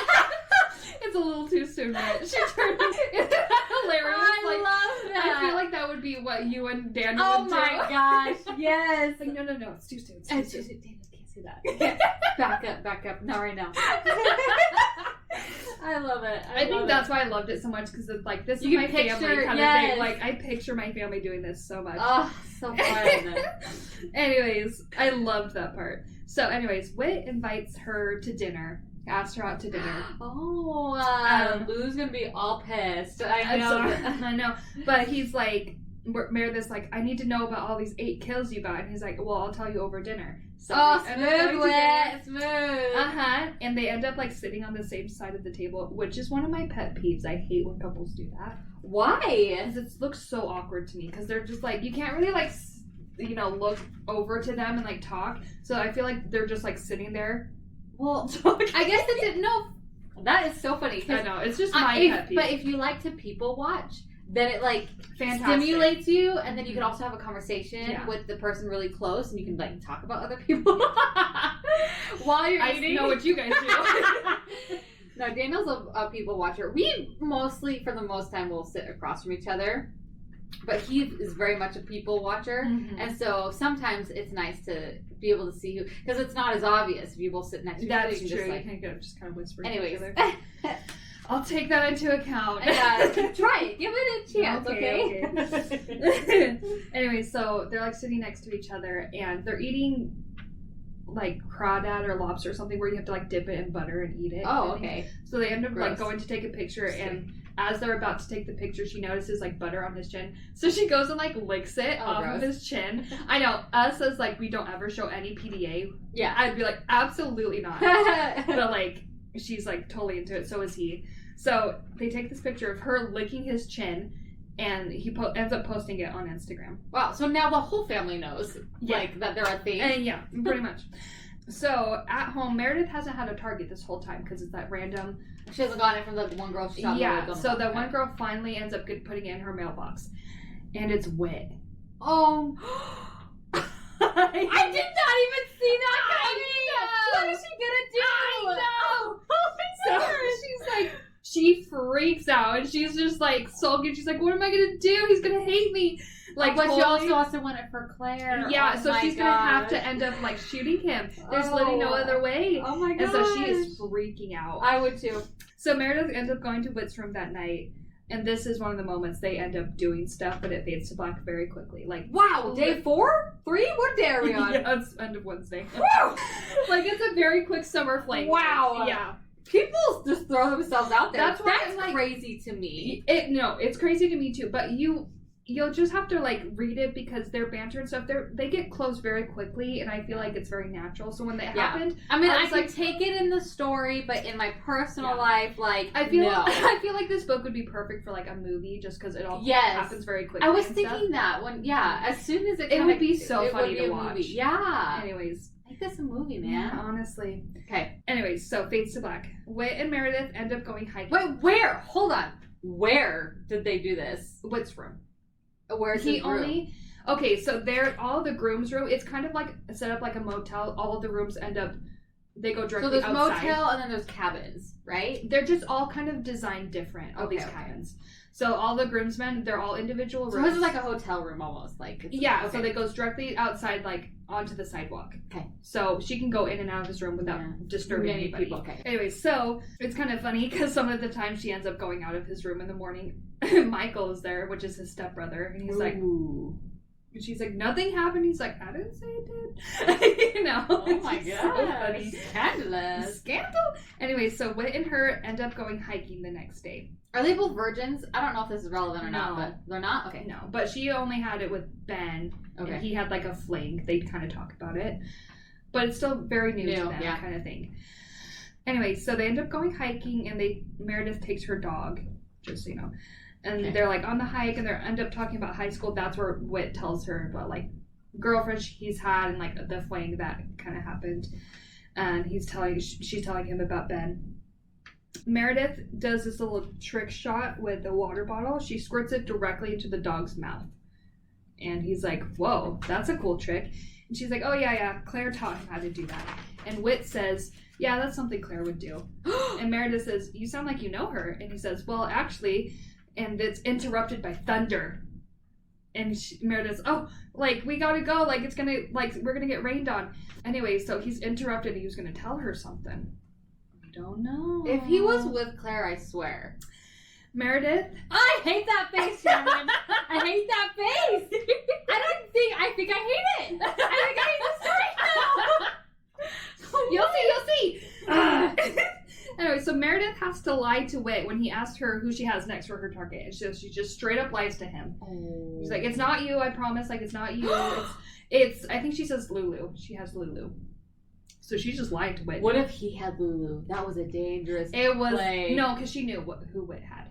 It's a little too soon, Whit. She turned. It's hilarious. I love that. I feel like that would be what you and Daniel would do. Oh my gosh, yes. Like, no, it's too soon. It's too soon. Daniel can't say that. Back up. Not right now. I love it. I think that's why I loved it so much, because it's like, this is You my can family picture- kind yes. of thing. Like, I picture my family doing this so much. Oh, so fun. Anyways, I loved that part. So anyways, Whit invites her to dinner. Asked her out to dinner. Oh, Lou's gonna be all pissed. I know. I know. But he's like, Meredith's like, I need to know about all these 8 kills you got. And he's like, well, I'll tell you over dinner. So Smooth. And they end up like sitting on the same side of the table, which is one of my pet peeves. I hate when couples do that. Why? Because it looks so awkward to me. Because they're just like, you can't really like, look over to them and like talk. So I feel like they're just like sitting there. Well, talking. I guess that is so funny. I know, it's just my pet peeve. But if you like to people watch, then it like Fantastic. stimulates you, and then you can also have a conversation with the person really close, and you can like talk about other people while you're eating. I know what you guys do. No, Daniel's a people watcher. We mostly, for the most time, will sit across from each other, but he is very much a people watcher, and so sometimes it's nice to be able to see who, because it's not as obvious if you both sit next to each other. That's you true. can You can just kind of whisper. Anyways. To each other. I'll take that into account. Try it. Give it a chance, okay? Anyway, so they're like sitting next to each other, and they're eating like crawdad or lobster or something where you have to like dip it in butter and eat it. Oh, okay. So they end up Gross. like going to take a picture, and as they're about to take the picture, she notices like butter on his chin. So she goes and like licks it off of his chin. I know, us as like we don't ever show any PDA. Yeah. I'd be like, absolutely not. But like she's like totally into it, so is he. So they take this picture of her licking his chin, and he ends up posting it on Instagram. Wow, so now the whole family knows like that they're a thing. And yeah, pretty much. So at home, Meredith hasn't had a target this whole time because it's that random. She hasn't gotten it from the one girl she shot. Yeah, so the one girl finally ends up putting it in her mailbox, and it's Whit. Oh. I did not even see that coming. What is she gonna do? I know. So she's like, she freaks out, and she's just like sulking. She's like, what am I gonna do? He's gonna hate me. Like, but she also wants it for Claire. Yeah, oh so she's gonna have to end up like shooting him. There's literally no other way. Oh my god! And so she is freaking out. I would too. So Meredith ends up going to Whit's room that night, and this is one of the moments they end up doing stuff, but it fades to black very quickly. Like, wow, day 4? 3? What day are we on? Yeah, it's end of Wednesday. Like, it's a very quick summer fling. Wow. Yeah. People just throw themselves out there. That's like, crazy to me. It's crazy to me too, but you'll just have to like read it because their banter and stuff, they get close very quickly, and I feel like it's very natural. So when they happened, I mean, I could take it in the story, but in my personal life, like, I feel like this book would be perfect for like a movie, just because it all happens very quickly. I was thinking that when as soon as it would be so funny to watch. Movie. Yeah. Anyways, make this a movie, man. Yeah, honestly. Okay. Anyways, so fades to black. Whit and Meredith end up going hiking. Wait, where? Hold on. Where did they do this? Whit's room. Where's his room? Okay, so they're all the groom's room. It's kind of like set up like a motel. All of the rooms they go directly outside. So there's motel and then there's cabins, right? They're just all kind of designed different, all these cabins. So all the groomsmen, they're all individual rooms. So this is like a hotel room almost. So they goes directly outside, like onto the sidewalk. Okay. So she can go in and out of his room without disturbing anybody. People. Okay. Anyway, so it's kind of funny because some of the time she ends up going out of his room in the morning. Michael is there, which is his stepbrother, and he's like, and she's like, nothing happened. He's like, I didn't say it did. You know? Oh my god. So funny. Scandalous. Scandal. Anyway, so Whit and her end up going hiking the next day. Are they both virgins? I don't know if this is relevant or not, but they're not? Okay. No, but she only had it with Ben. Okay. And he had like a fling. They kind of talk about it. but it's still very new to them, yeah. kind of thing. Anyway, so they end up going hiking, and Meredith takes her dog, just so you know. And they're like on the hike, and they end up talking about high school. That's where Whit tells her about like girlfriends he's had and like the fling that kind of happened. And she's telling him about Ben. Meredith does this little trick shot with the water bottle. She squirts it directly into the dog's mouth. And he's like, whoa, that's a cool trick. And she's like, oh yeah, Claire taught him how to do that. And Whit says, yeah, that's something Claire would do. And Meredith says, you sound like you know her. And he says, well, actually, and it's interrupted by thunder. And Meredith's, oh, like, we gotta go. Like, it's gonna, like, we're gonna get rained on. Anyway, so he's interrupted. He was gonna tell her something. I don't know. If he was with Claire, I swear. Meredith? I hate that face, Shannon. I hate that face. I think I hate it. I think I hate the story now. You'll see. Anyway, so Meredith has to lie to Whit when he asks her who she has next for her target. And she just straight up lies to him. Oh. She's like, it's not you, I promise. Like, it's not you. It's I think she says Lulu. She has Lulu. So she's just lying to Whit. What if he had Lulu? That was a dangerous play. No, because she knew who Whit had.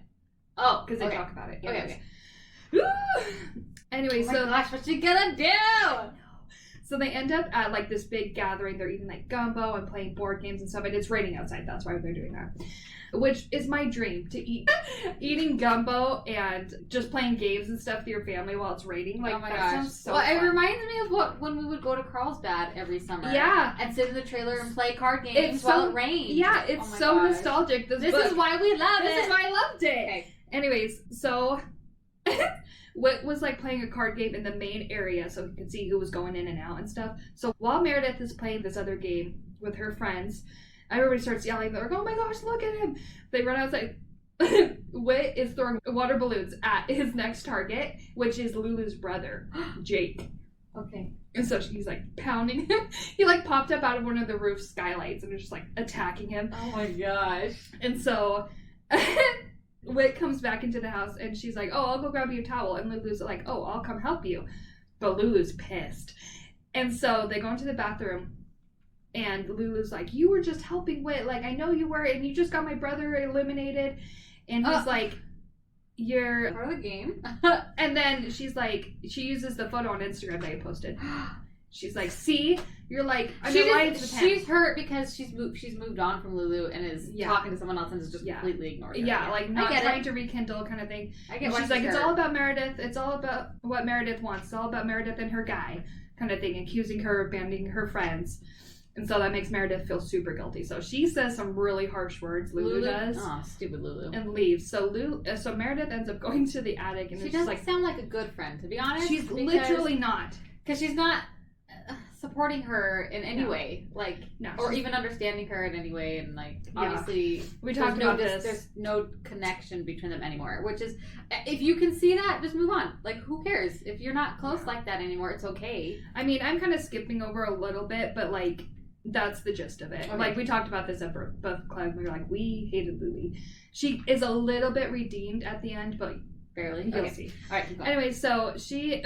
Oh, because they talk about it. Okay. Anyway, oh my gosh, what's she gonna do? So they end up at like this big gathering. They're eating like gumbo and playing board games and stuff. And it's raining outside. That's why they're doing that. Which is my dream, to eating gumbo and just playing games and stuff with your family while it's raining. Like, oh my that gosh. sounds so well, fun. It reminds me of when we would go to Carlsbad every summer. Yeah. And sit in the trailer and play card games while it rained. Yeah, it's so nostalgic. This is why we love it. This is why I loved it. Okay. Anyways, so Whit was like playing a card game in the main area so he could see who was going in and out and stuff. So while Meredith is playing this other game with her friends, everybody starts yelling. They're like, oh my gosh, look at him. They run outside. Whit is throwing water balloons at his next target, which is Lulu's brother, Jake. Okay. And so he's like pounding him. He like popped up out of one of the roof skylights and was just like attacking him. Oh my gosh. And so Whit comes back into the house and she's like, oh, I'll go grab you a towel. And Lulu's like, oh, I'll come help you. But Lulu's pissed. And so they go into the bathroom and Lulu's like, you were just helping Whit. Like, I know you were, and you just got my brother eliminated. And he's like, you're part of the game. And then she's like, she uses the photo on Instagram that I posted. She's like, see, you're like, I'm alliance with him. She's hurt because she's moved on from Lulu and is talking to someone else and is just completely ignored her. Yeah, like not trying to rekindle kind of thing. I get why she's like, it's all about Meredith. It's all about what Meredith wants. It's all about Meredith and her guy kind of thing, accusing her of abandoning her friends. And so that makes Meredith feel super guilty. So she says some really harsh words. Lulu does. Oh, stupid Lulu. And leaves. So Meredith ends up going to the attic and she it's doesn't like sound like a good friend, to be honest. She's literally not. Because she's not supporting her in any way, like, or even understanding her in any way, and like, obviously, we talked about this. There's no connection between them anymore. Which is, if you can see that, just move on. Like, who cares if you're not close like that anymore? It's okay. I mean, I'm kind of skipping over a little bit, but like, that's the gist of it. Okay. Like, we talked about this at both clubs. We were like, we hated Lily. She is a little bit redeemed at the end, but barely. You'll see. All right, keep going. Anyway, so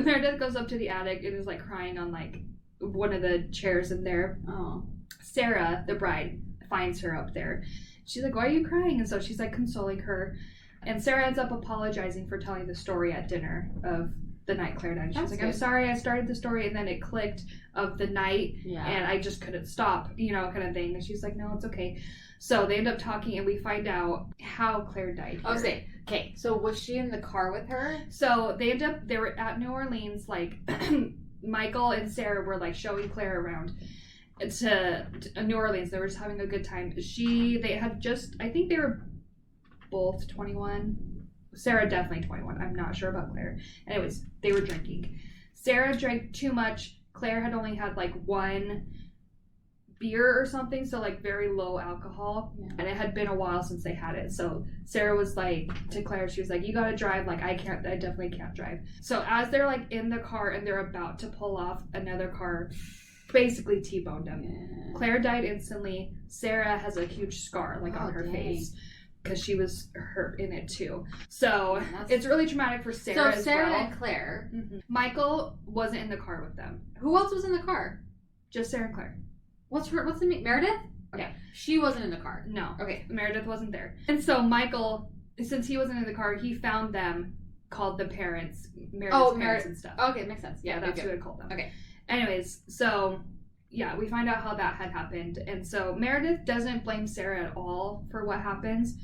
Meredith goes up to the attic and is like crying on like one of the chairs in there. Oh. Sarah, the bride, finds her up there. She's like, why are you crying? And so she's like consoling her. And Sarah ends up apologizing for telling the story at dinner of the night Claire died. She's like, I'm sorry, I started the story and then it clicked of the night and I just couldn't stop, kind of thing. And she's like, no, it's okay. So they end up talking and we find out how Claire died here. Okay, so was she in the car with her? So they were at New Orleans, like Michael and Sarah were like showing Claire around to New Orleans. They were just having a good time. They had just, I think they were both 21. Sarah definitely 21. I'm not sure about Claire. Anyways, they were drinking. Sarah drank too much. Claire had only had like one beer or something, so like very low alcohol. Yeah. And it had been a while since they had it. So Sarah was like to Claire, she was like, you gotta drive. Like, I definitely can't drive. So as they're like in the car and they're about to pull off, another car basically T-boned them. Yeah. Claire died instantly. Sarah has a huge scar like on her face. Because she was hurt in it too. So it's really traumatic for Sarah as well. So Sarah and Claire. Mm-hmm. Michael wasn't in the car with them. Who else was in the car? Just Sarah and Claire. What's the name? Meredith? Okay. Yeah. She wasn't in the car. No. Okay. Meredith wasn't there. And so Michael, since he wasn't in the car, he found them, called the parents, Meredith's parents and stuff. Okay, makes sense. Yeah, that's who had called them. Okay. Anyways, so yeah, we find out how that had happened. And so Meredith doesn't blame Sarah at all for what happens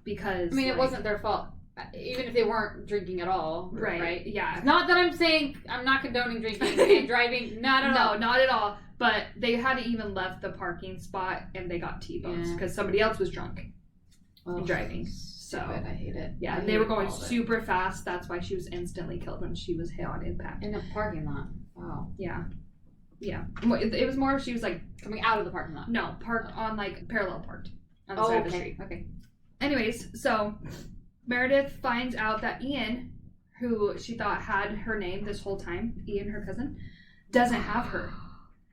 because... I mean, it wasn't their fault. Even if they weren't drinking at all. Right? Yeah. Not that I'm saying I'm not condoning drinking and driving. Not at all. No, not at all. But they hadn't even left the parking spot and they got T-bones because somebody else was drunk and driving. So stupid. I hate it. Yeah, they were going super fast. That's why she was instantly killed when she was hit on impact. In a parking lot. Wow. Yeah. Yeah. It was more she was like... Coming out of the parking lot. No, parked on like parallel parked on the side of the street. Okay. Anyways, so Meredith finds out that Ian, who she thought had her name this whole time, Ian, her cousin, doesn't have her.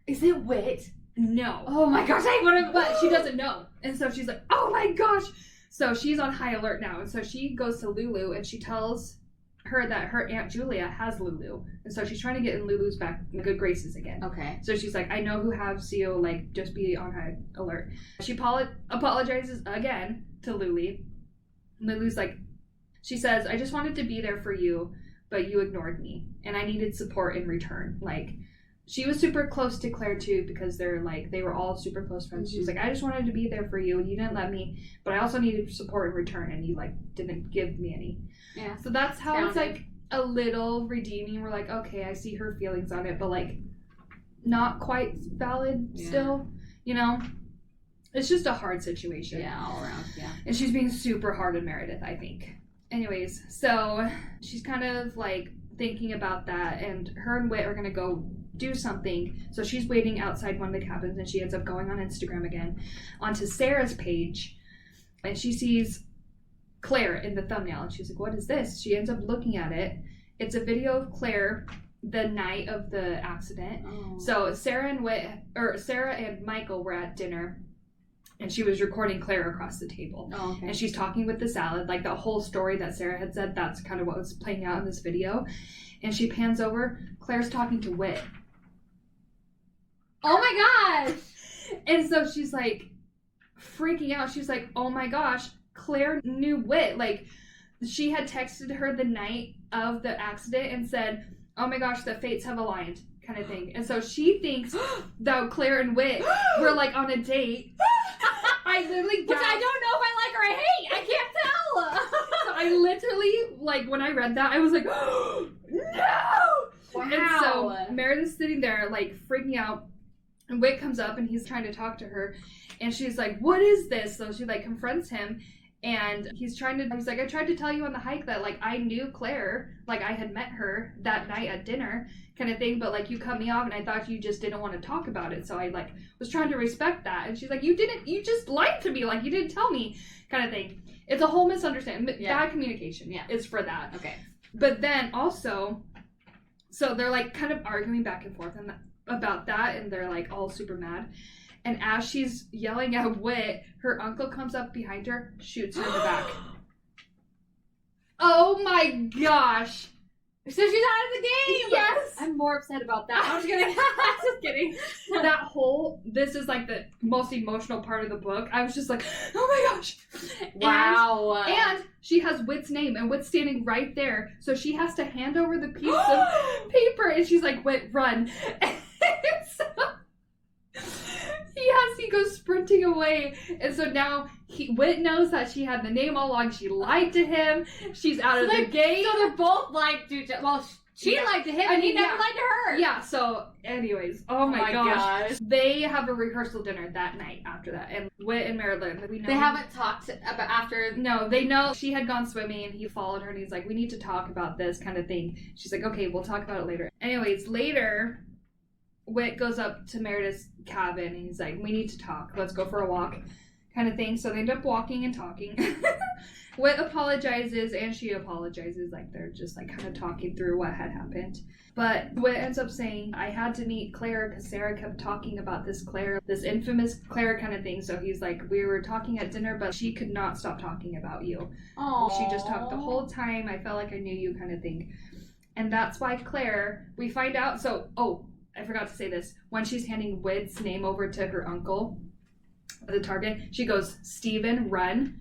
Is it Whit? No. Oh my gosh, I would have... But she doesn't know. And so she's like, oh my gosh. So she's on high alert now. And so she goes to Lulu and she tells her that her Aunt Julia has Lulu. And so she's trying to get in Lulu's back in good graces again. Okay. So she's like, I know who has you, like, just be on high alert. She apologizes again to Lulu. Lulu's like, she says, I just wanted to be there for you, but you ignored me. And I needed support in return. Like, she was super close to Claire too because they were all super close friends. She's like, I just wanted to be there for you and you didn't let me, but I also needed support in return and you like didn't give me any. Yeah. So that's how it's like a little redeeming. We're like, okay, I see her feelings on it, but like not quite valid still, you know? It's just a hard situation. Yeah, all around, yeah. And she's being super hard on Meredith, I think. Anyways, so she's kind of like thinking about that and her and Whit are going to go do something. So she's waiting outside one of the cabins and she ends up going on Instagram again onto Sarah's page and she sees Claire in the thumbnail and she's like, what is this? She ends up looking at it. It's a video of Claire the night of the accident. Oh. So Sarah and Michael were at dinner and she was recording Claire across the table. Oh, okay. And she's talking with the salad, like the whole story that Sarah had said, that's kind of what was playing out in this video. And she pans over, Claire's talking to Whit. Oh my gosh! And so she's like freaking out. She's like, oh my gosh, Claire knew Whit. Like, she had texted her the night of the accident and said, oh my gosh, the fates have aligned, kind of thing. And so she thinks that Claire and Whit were like on a date. I literally Which I don't know if I like or I hate. I can't tell. So I literally, like, when I read that, I was like, oh, no! Wow. And so Meredith's sitting there, like, freaking out. And Whit comes up and he's trying to talk to her. And she's like, what is this? So she, like, confronts him. And he's like, I tried to tell you on the hike that, like, I knew Claire. Like, I had met her that night at dinner kind of thing. But, like, you cut me off and I thought you just didn't want to talk about it. So I, like, was trying to respect that. And she's like, you just lied to me. Like, you didn't tell me kind of thing. It's a whole misunderstanding. Yeah. Bad communication is for that. Okay. But then also, so they're, like, kind of arguing back and forth about that. And they're, like, all super mad. And as she's yelling at Whit, her uncle comes up behind her, shoots her in the back. Oh my gosh. So she's out of the game! Yes! I'm more upset about that. I'm just kidding. This is like the most emotional part of the book. I was just like, oh my gosh. Wow. And she has Whit's name, and Whit's standing right there. So she has to hand over the piece of paper, and she's like, Whit, run. And so he goes sprinting away. And so now Whit knows that she had the name all along. She lied to him. She's out of the game. So they're both lied to each other. Well, she lied to him and he never lied to her. Yeah, so anyways, oh my gosh. They have a rehearsal dinner that night after that. And Whit and Meredith, they haven't talked about after. No, they know she had gone swimming and he followed her and he's like, we need to talk about this kind of thing. She's like, okay, we'll talk about it later. Anyways, later, Whit goes up to Meredith's cabin and he's like, we need to talk. Let's go for a walk kind of thing. So they end up walking and talking. Whit apologizes and she apologizes. Like, they're just like kind of talking through what had happened. But Whit ends up saying, I had to meet Claire because Sarah kept talking about this Claire, this infamous Claire kind of thing. So he's like, we were talking at dinner, but she could not stop talking about you. Aww. She just talked the whole time. I felt like I knew you kind of thing. And that's why Claire, we find out, I forgot to say this. When she's handing Whit's name over to her uncle at the Target, she goes, Steven, run.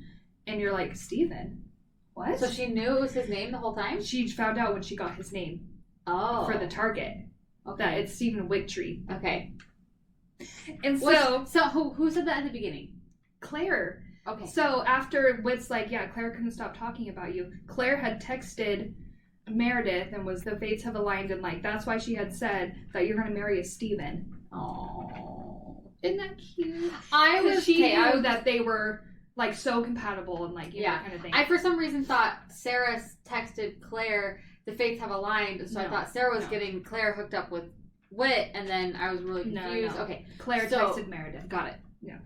And you're like, Steven? What? So she knew it was his name the whole time? She found out when she got his name for the Target. Okay. That it's Stephen Wigtree. Okay. And so... So who said that at the beginning? Claire. Okay. So after Whit's like, yeah, Claire couldn't stop talking about you. Claire had texted Meredith and was, the fates have aligned, and like, that's why she had said that you're going to marry a Steven. Oh. Isn't that cute? She knew that they were... like, so compatible and, like, you know, kind of thing. I, for some reason, thought Sarah texted Claire, the fates have aligned, so I thought Sarah was getting Claire hooked up with Whit, and then I was really confused. No. Okay. Claire texted Meredith. Got it. Yeah.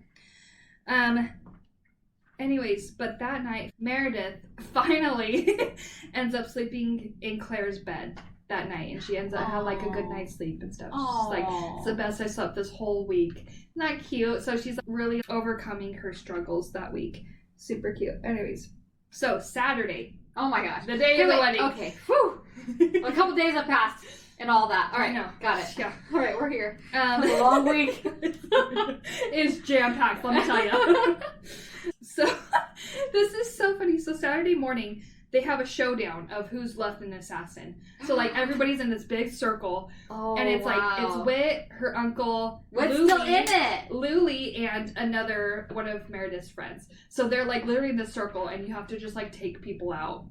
Anyways, but that night, Meredith finally ends up sleeping in Claire's bed that night, and she ends up having like a good night's sleep and stuff. She's like, it's the best I slept this whole week. Isn't that cute? So she's really overcoming her struggles that week. Super cute. Anyways, so Saturday. Oh my gosh. The day of the wedding. Okay. Whew. A couple days have passed and all that. All right. No. Got it. Yeah. All right, we're here. A long week. It's jam-packed, let me tell you. So, this is so funny. So Saturday morning, they have a showdown of who's left an assassin. So, like, everybody's in this big circle. Oh, and it's like, it's Whit, her uncle, Whit's still in it. Luli, and another one of Meredith's friends. So they're, like, literally in this circle, and you have to just, like, take people out.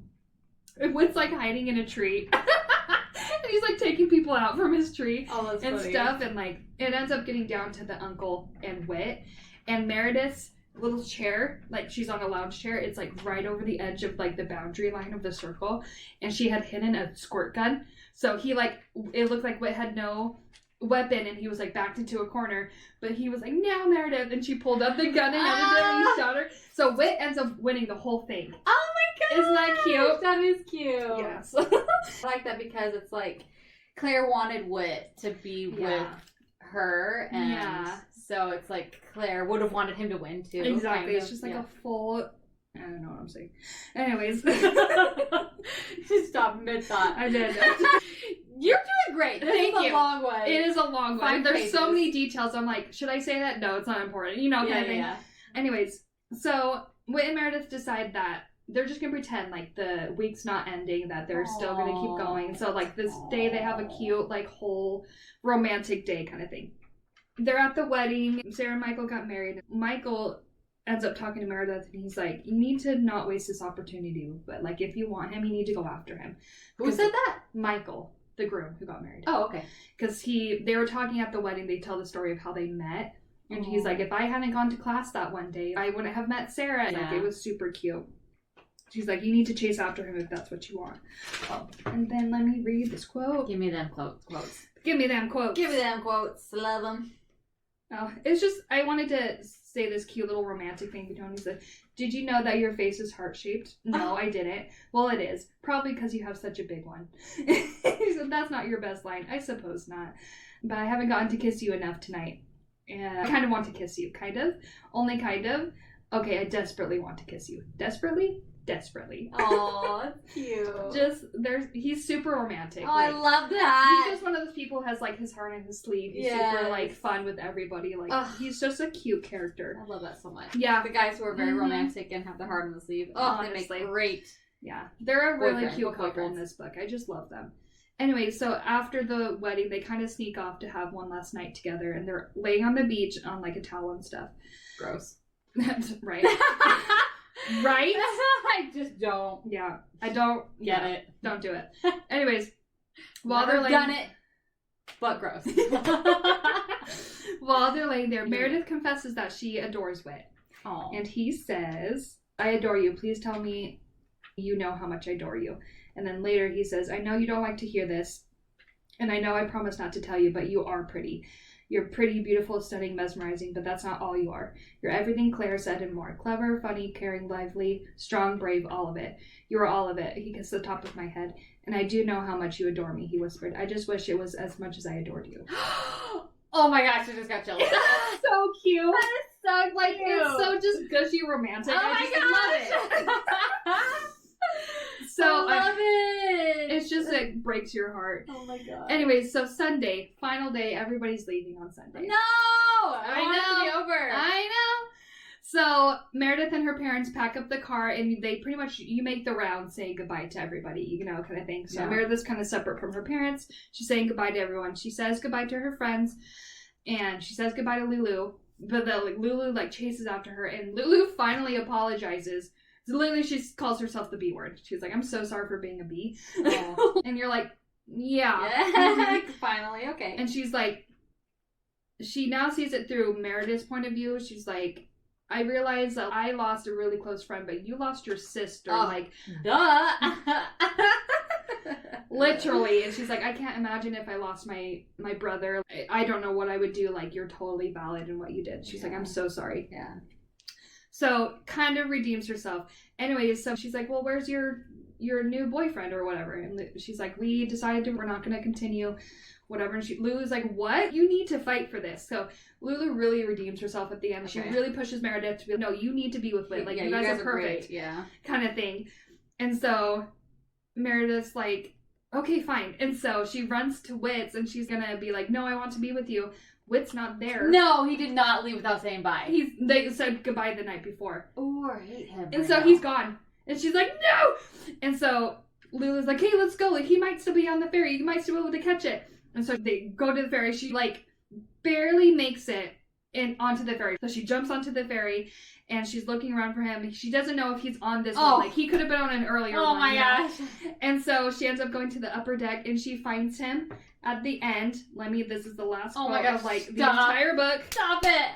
And Whit's, like, hiding in a tree. And he's, like, taking people out from his tree and stuff. And, like, it ends up getting down to the uncle and Whit. And Meredith's little chair, like she's on a lounge chair, it's like right over the edge of like the boundary line of the circle, and she had hidden a squirt gun, so he like, it looked like Whit had no weapon and he was like backed into a corner, but he was like, now Meredith, and she pulled up the gun and handed him and he shot her, so Whit ends up winning the whole thing. Oh my god, isn't that cute? That is cute. Yes. I like that because it's like Claire wanted Whit to be with her, and so it's like Claire would have wanted him to win too. Exactly. Kind of, it's just like a full... I don't know what I'm saying. Anyways. Just stop mid-thought. I did. You're doing great. Thank you. It's a long way. It is a long way. 5 There's pages. so many details. I'm like, should I say that? No, it's not important. You know, kind of thing. Yeah. Anyways, so Whit and Meredith decide that they're just going to pretend like the week's not ending, that they're still going to keep going. So, like, this day they have a cute, like, whole romantic day kind of thing. They're at the wedding. Sarah and Michael got married. Michael ends up talking to Meredith, and he's like, you need to not waste this opportunity, but, like, if you want him, you need to go after him. Who said that? Michael, the groom who got married. Oh, okay. Because they were talking at the wedding, they tell the story of how they met, and he's like, if I hadn't gone to class that one day, I wouldn't have met Sarah. Like, it was super cute. She's like, you need to chase after him if that's what you want. Oh. And then let me read this quote. Give me them quotes. Give me them quotes. Give me them quotes. Love them. Oh, it's just, I wanted to say this cute little romantic thing. Tony said, did you know that your face is heart-shaped? No, I didn't. Well, it is. Probably because you have such a big one. He said, that's not your best line. I suppose not. But I haven't gotten to kiss you enough tonight. And I kind of want to kiss you. Kind of. Only kind of. Okay, I desperately want to kiss you. Desperately? Desperately. Aw, cute. He's super romantic. Oh, I love that. He's just one of those people who has like his heart in his sleeve. He's super like fun with everybody. Like he's just a cute character. I love that so much. Yeah. The guys who are very romantic and have the heart on the sleeve. Oh, honestly, they make great. Yeah. They're a really cute couple in this book. I just love them. Anyway, so after the wedding, they kind of sneak off to have one last night together, and they're laying on the beach on like a towel and stuff. Gross. Right. Right? I just don't. Yeah. I don't get it. Don't do it. Anyways, while Never they're done it, but gross. While they're laying there, Meredith confesses that she adores Whit. Aww. And he says, I adore you. Please tell me you know how much I adore you. And then later he says, I know you don't like to hear this, and I know I promise not to tell you, but you are pretty. You're pretty, beautiful, stunning, mesmerizing, but that's not all you are. You're everything Claire said and more. Clever, funny, caring, lively, strong, brave, all of it. You are all of it. He kissed the top of my head. And I do know how much you adore me, he whispered. I just wish it was as much as I adored you. Oh my gosh, I just got chills. So cute. That is so like, cute. It's so just gushy romantic. Oh I just love it. So I love it. It's just that breaks your heart. Oh my god. Anyways, so Sunday, final day, everybody's leaving on Sunday. No! I want it to be over. I know. So Meredith and her parents pack up the car, and they pretty much, you make the round saying goodbye to everybody, you know, kind of thing. So Meredith's kind of separate from her parents. She's saying goodbye to everyone. She says goodbye to her friends, and she says goodbye to Lulu. But Lulu chases after her, and Lulu finally apologizes. So literally, she calls herself the B word. She's like, "I'm so sorry for being a B," and you're like, "Yeah." Finally, okay. And she's like, she now sees it through Meredith's point of view. She's like, I realize that I lost a really close friend, but you lost your sister. Duh. Literally. And she's like, I can't imagine if I lost my brother. I don't know what I would do. Like, you're totally valid in what you did. She's like, I'm so sorry. Yeah. So, kind of redeems herself. Anyways, so she's like, well, where's your new boyfriend or whatever? And she's like, we decided we're not going to continue, whatever. And Lulu's like, what? You need to fight for this. So Lulu really redeems herself at the end. Okay. She really pushes Meredith to be like, no, you need to be with Whit. Like, you guys are perfect. Great. Yeah. Kind of thing. And so Meredith's like, okay, fine. And so she runs to Whit's, and she's going to be like, no, I want to be with you. Whit's not there. No, he did not leave without saying bye. They said goodbye the night before. Oh, I hate him. And so he's gone. And she's like, no! And so Lulu's like, hey, let's go. Like, he might still be on the ferry. You might still be able to catch it. And so they go to the ferry. She, barely makes it onto the ferry. So she jumps onto the ferry, and she's looking around for him. She doesn't know if he's on this one. Like, he could have been on an earlier one. Oh, my gosh. And so she ends up going to the upper deck, and she finds him at the end. This is the last quote of, the entire book. Stop it!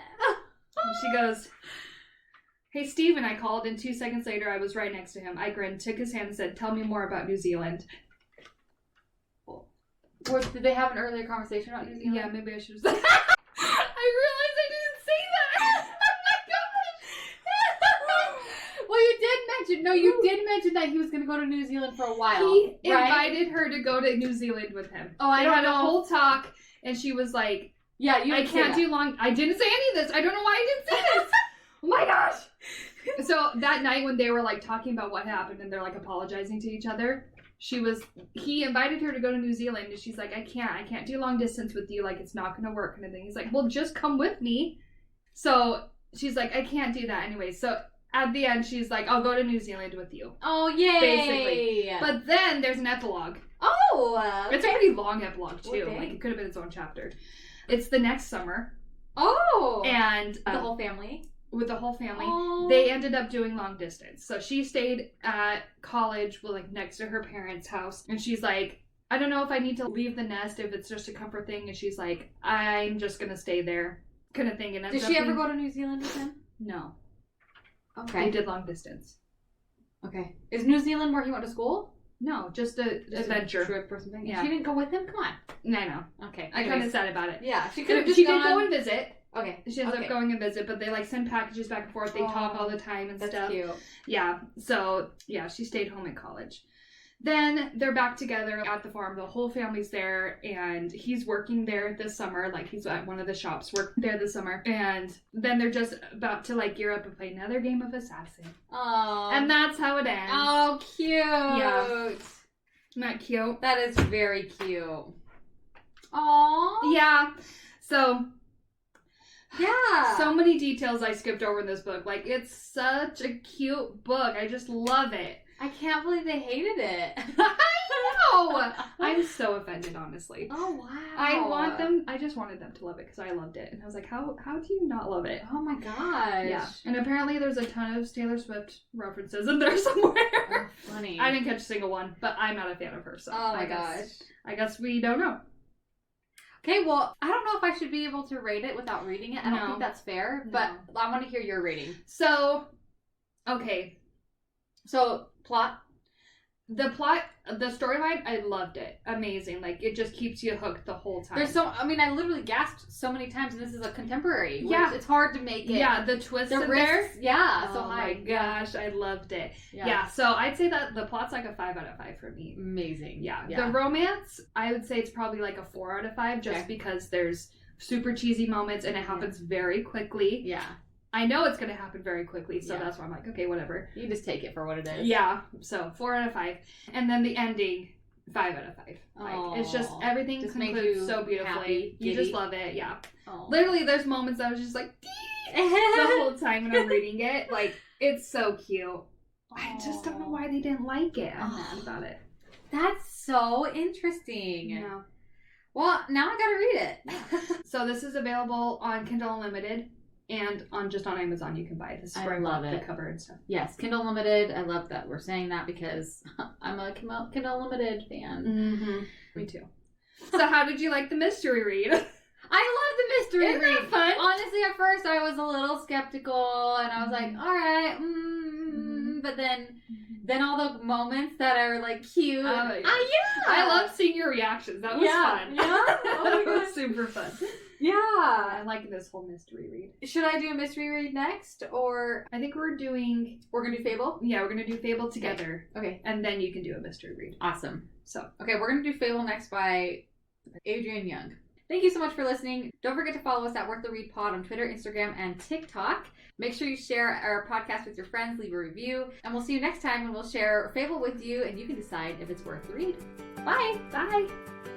And she goes, hey, Stephen, I called, and 2 seconds later, I was right next to him. I grinned, took his hand, and said, tell me more about New Zealand. Did they have an earlier conversation about New Zealand? Yeah, maybe I should have said that. I realized I didn't say that. Oh my gosh. Well, you did mention that he was going to go to New Zealand for a while. He invited her to go to New Zealand with him. Oh, they had a whole talk, and she was like, yeah, I can't do long. I didn't say any of this. I don't know why I didn't say this. Oh my gosh. So that night when they were talking about what happened, and they're apologizing to each other, he invited her to go to New Zealand, and she's like, I can't do long distance with you. It's not going to work, kind of thing. He's like, well, just come with me. So she's like, I can't do that anyway. So at the end, she's like, I'll go to New Zealand with you. Oh, yay. Basically. But then there's an epilogue. Oh, okay. It's a pretty long epilogue, too. Okay. It could have been its own chapter. It's the next summer. Oh. And the whole family? With the whole family. Oh. They ended up doing long distance. So she stayed at college, next to her parents' house. And she's like, I don't know if I need to leave the nest, if it's just a comfort thing. And she's like, I'm just going to stay there, kind of thing. And did she ever go to New Zealand with him? No. Okay. They did long distance. Okay. Is New Zealand where he went to school? No, just an adventure. Trip or something? Yeah. She didn't go with him? Come on. I know. Okay. I kind of sad about it. Yeah. She could have just She did go and visit. Okay. She ends up going and visit, but they send packages back and forth. They talk all the time and that's stuff. Cute. Yeah. So, yeah, she stayed home at college. Then they're back together at the farm. The whole family's there, and he's working there this summer. He's at one of the shops, working there this summer. And then they're just about to, gear up and play another game of Assassin. Oh. And that's how it ends. Oh, cute. Yeah. Isn't that cute? That is very cute. Aww. Yeah. So... yeah. So many details I skipped over in this book. It's such a cute book. I just love it. I can't believe they hated it. I know! I'm so offended, honestly. Oh, wow. I just wanted them to love it because I loved it. And I was like, how do you not love it? Oh my gosh. Yeah. And apparently there's a ton of Taylor Swift references in there somewhere. Oh, funny. I didn't catch a single one, but I'm not a fan of her, so oh my gosh. I guess we don't know. Okay, well, I don't know if I should be able to rate it without reading it. I don't think that's fair, but I want to hear your rating. So, okay. So, plot? The storyline, I loved it. Amazing. It just keeps you hooked the whole time. I literally gasped so many times, and this is a contemporary. Yeah. It's hard to make it. Yeah, the twist in there. Yeah, so high. Oh my gosh, I loved it. Yeah. Yeah, so I'd say that the plot's a 5 out of 5 for me. Amazing. Yeah. The romance, I would say it's probably a 4 out of 5, just because there's super cheesy moments, and it happens very quickly. Yeah. I know it's going to happen very quickly, so that's why I'm okay, whatever. You just take it for what it is. Yeah, so 4 out of 5. And then the ending, 5 out of 5. Aw. It's just everything Just makes concludes you so beautifully. happy, You giddy. just love it. Yeah. Oh. Literally, there's moments I was just like the whole time when I'm reading it. Like, it's so cute. I just don't know why they didn't like it. I'm mad about it. That's so interesting. Yeah. Well, now I gotta read it. So this is available on Kindle Unlimited and on Amazon. You can buy the spring love book, it. the cover and stuff. Yes, Kindle Unlimited. I love that we're saying that because I'm a Kindle Unlimited fan. Mm-hmm. Me too. So how did you like the mystery read? I love the mystery Isn't read. that fun? Honestly, at first I was a little skeptical, and I was like, "All right," but then all the moments that are like cute. Yeah. Yeah. I love seeing your reactions. That was fun. Yeah. Oh my That was gosh. super fun. Yeah. I like this whole mystery read. Should I do a mystery read next, or I think we're gonna do Fable? Yeah, we're gonna do Fable together, Okay. and then you can do a mystery read. Awesome. So Okay, we're gonna do Fable next by Adrienne Young. Thank you so much for listening. Don't forget to follow us at Worth the Read Pod on Twitter, Instagram, and TikTok. Make sure you share our podcast with your friends, leave a review, and we'll see you next time when we'll share Fable with you, and you can decide if it's worth the read. Bye! bye.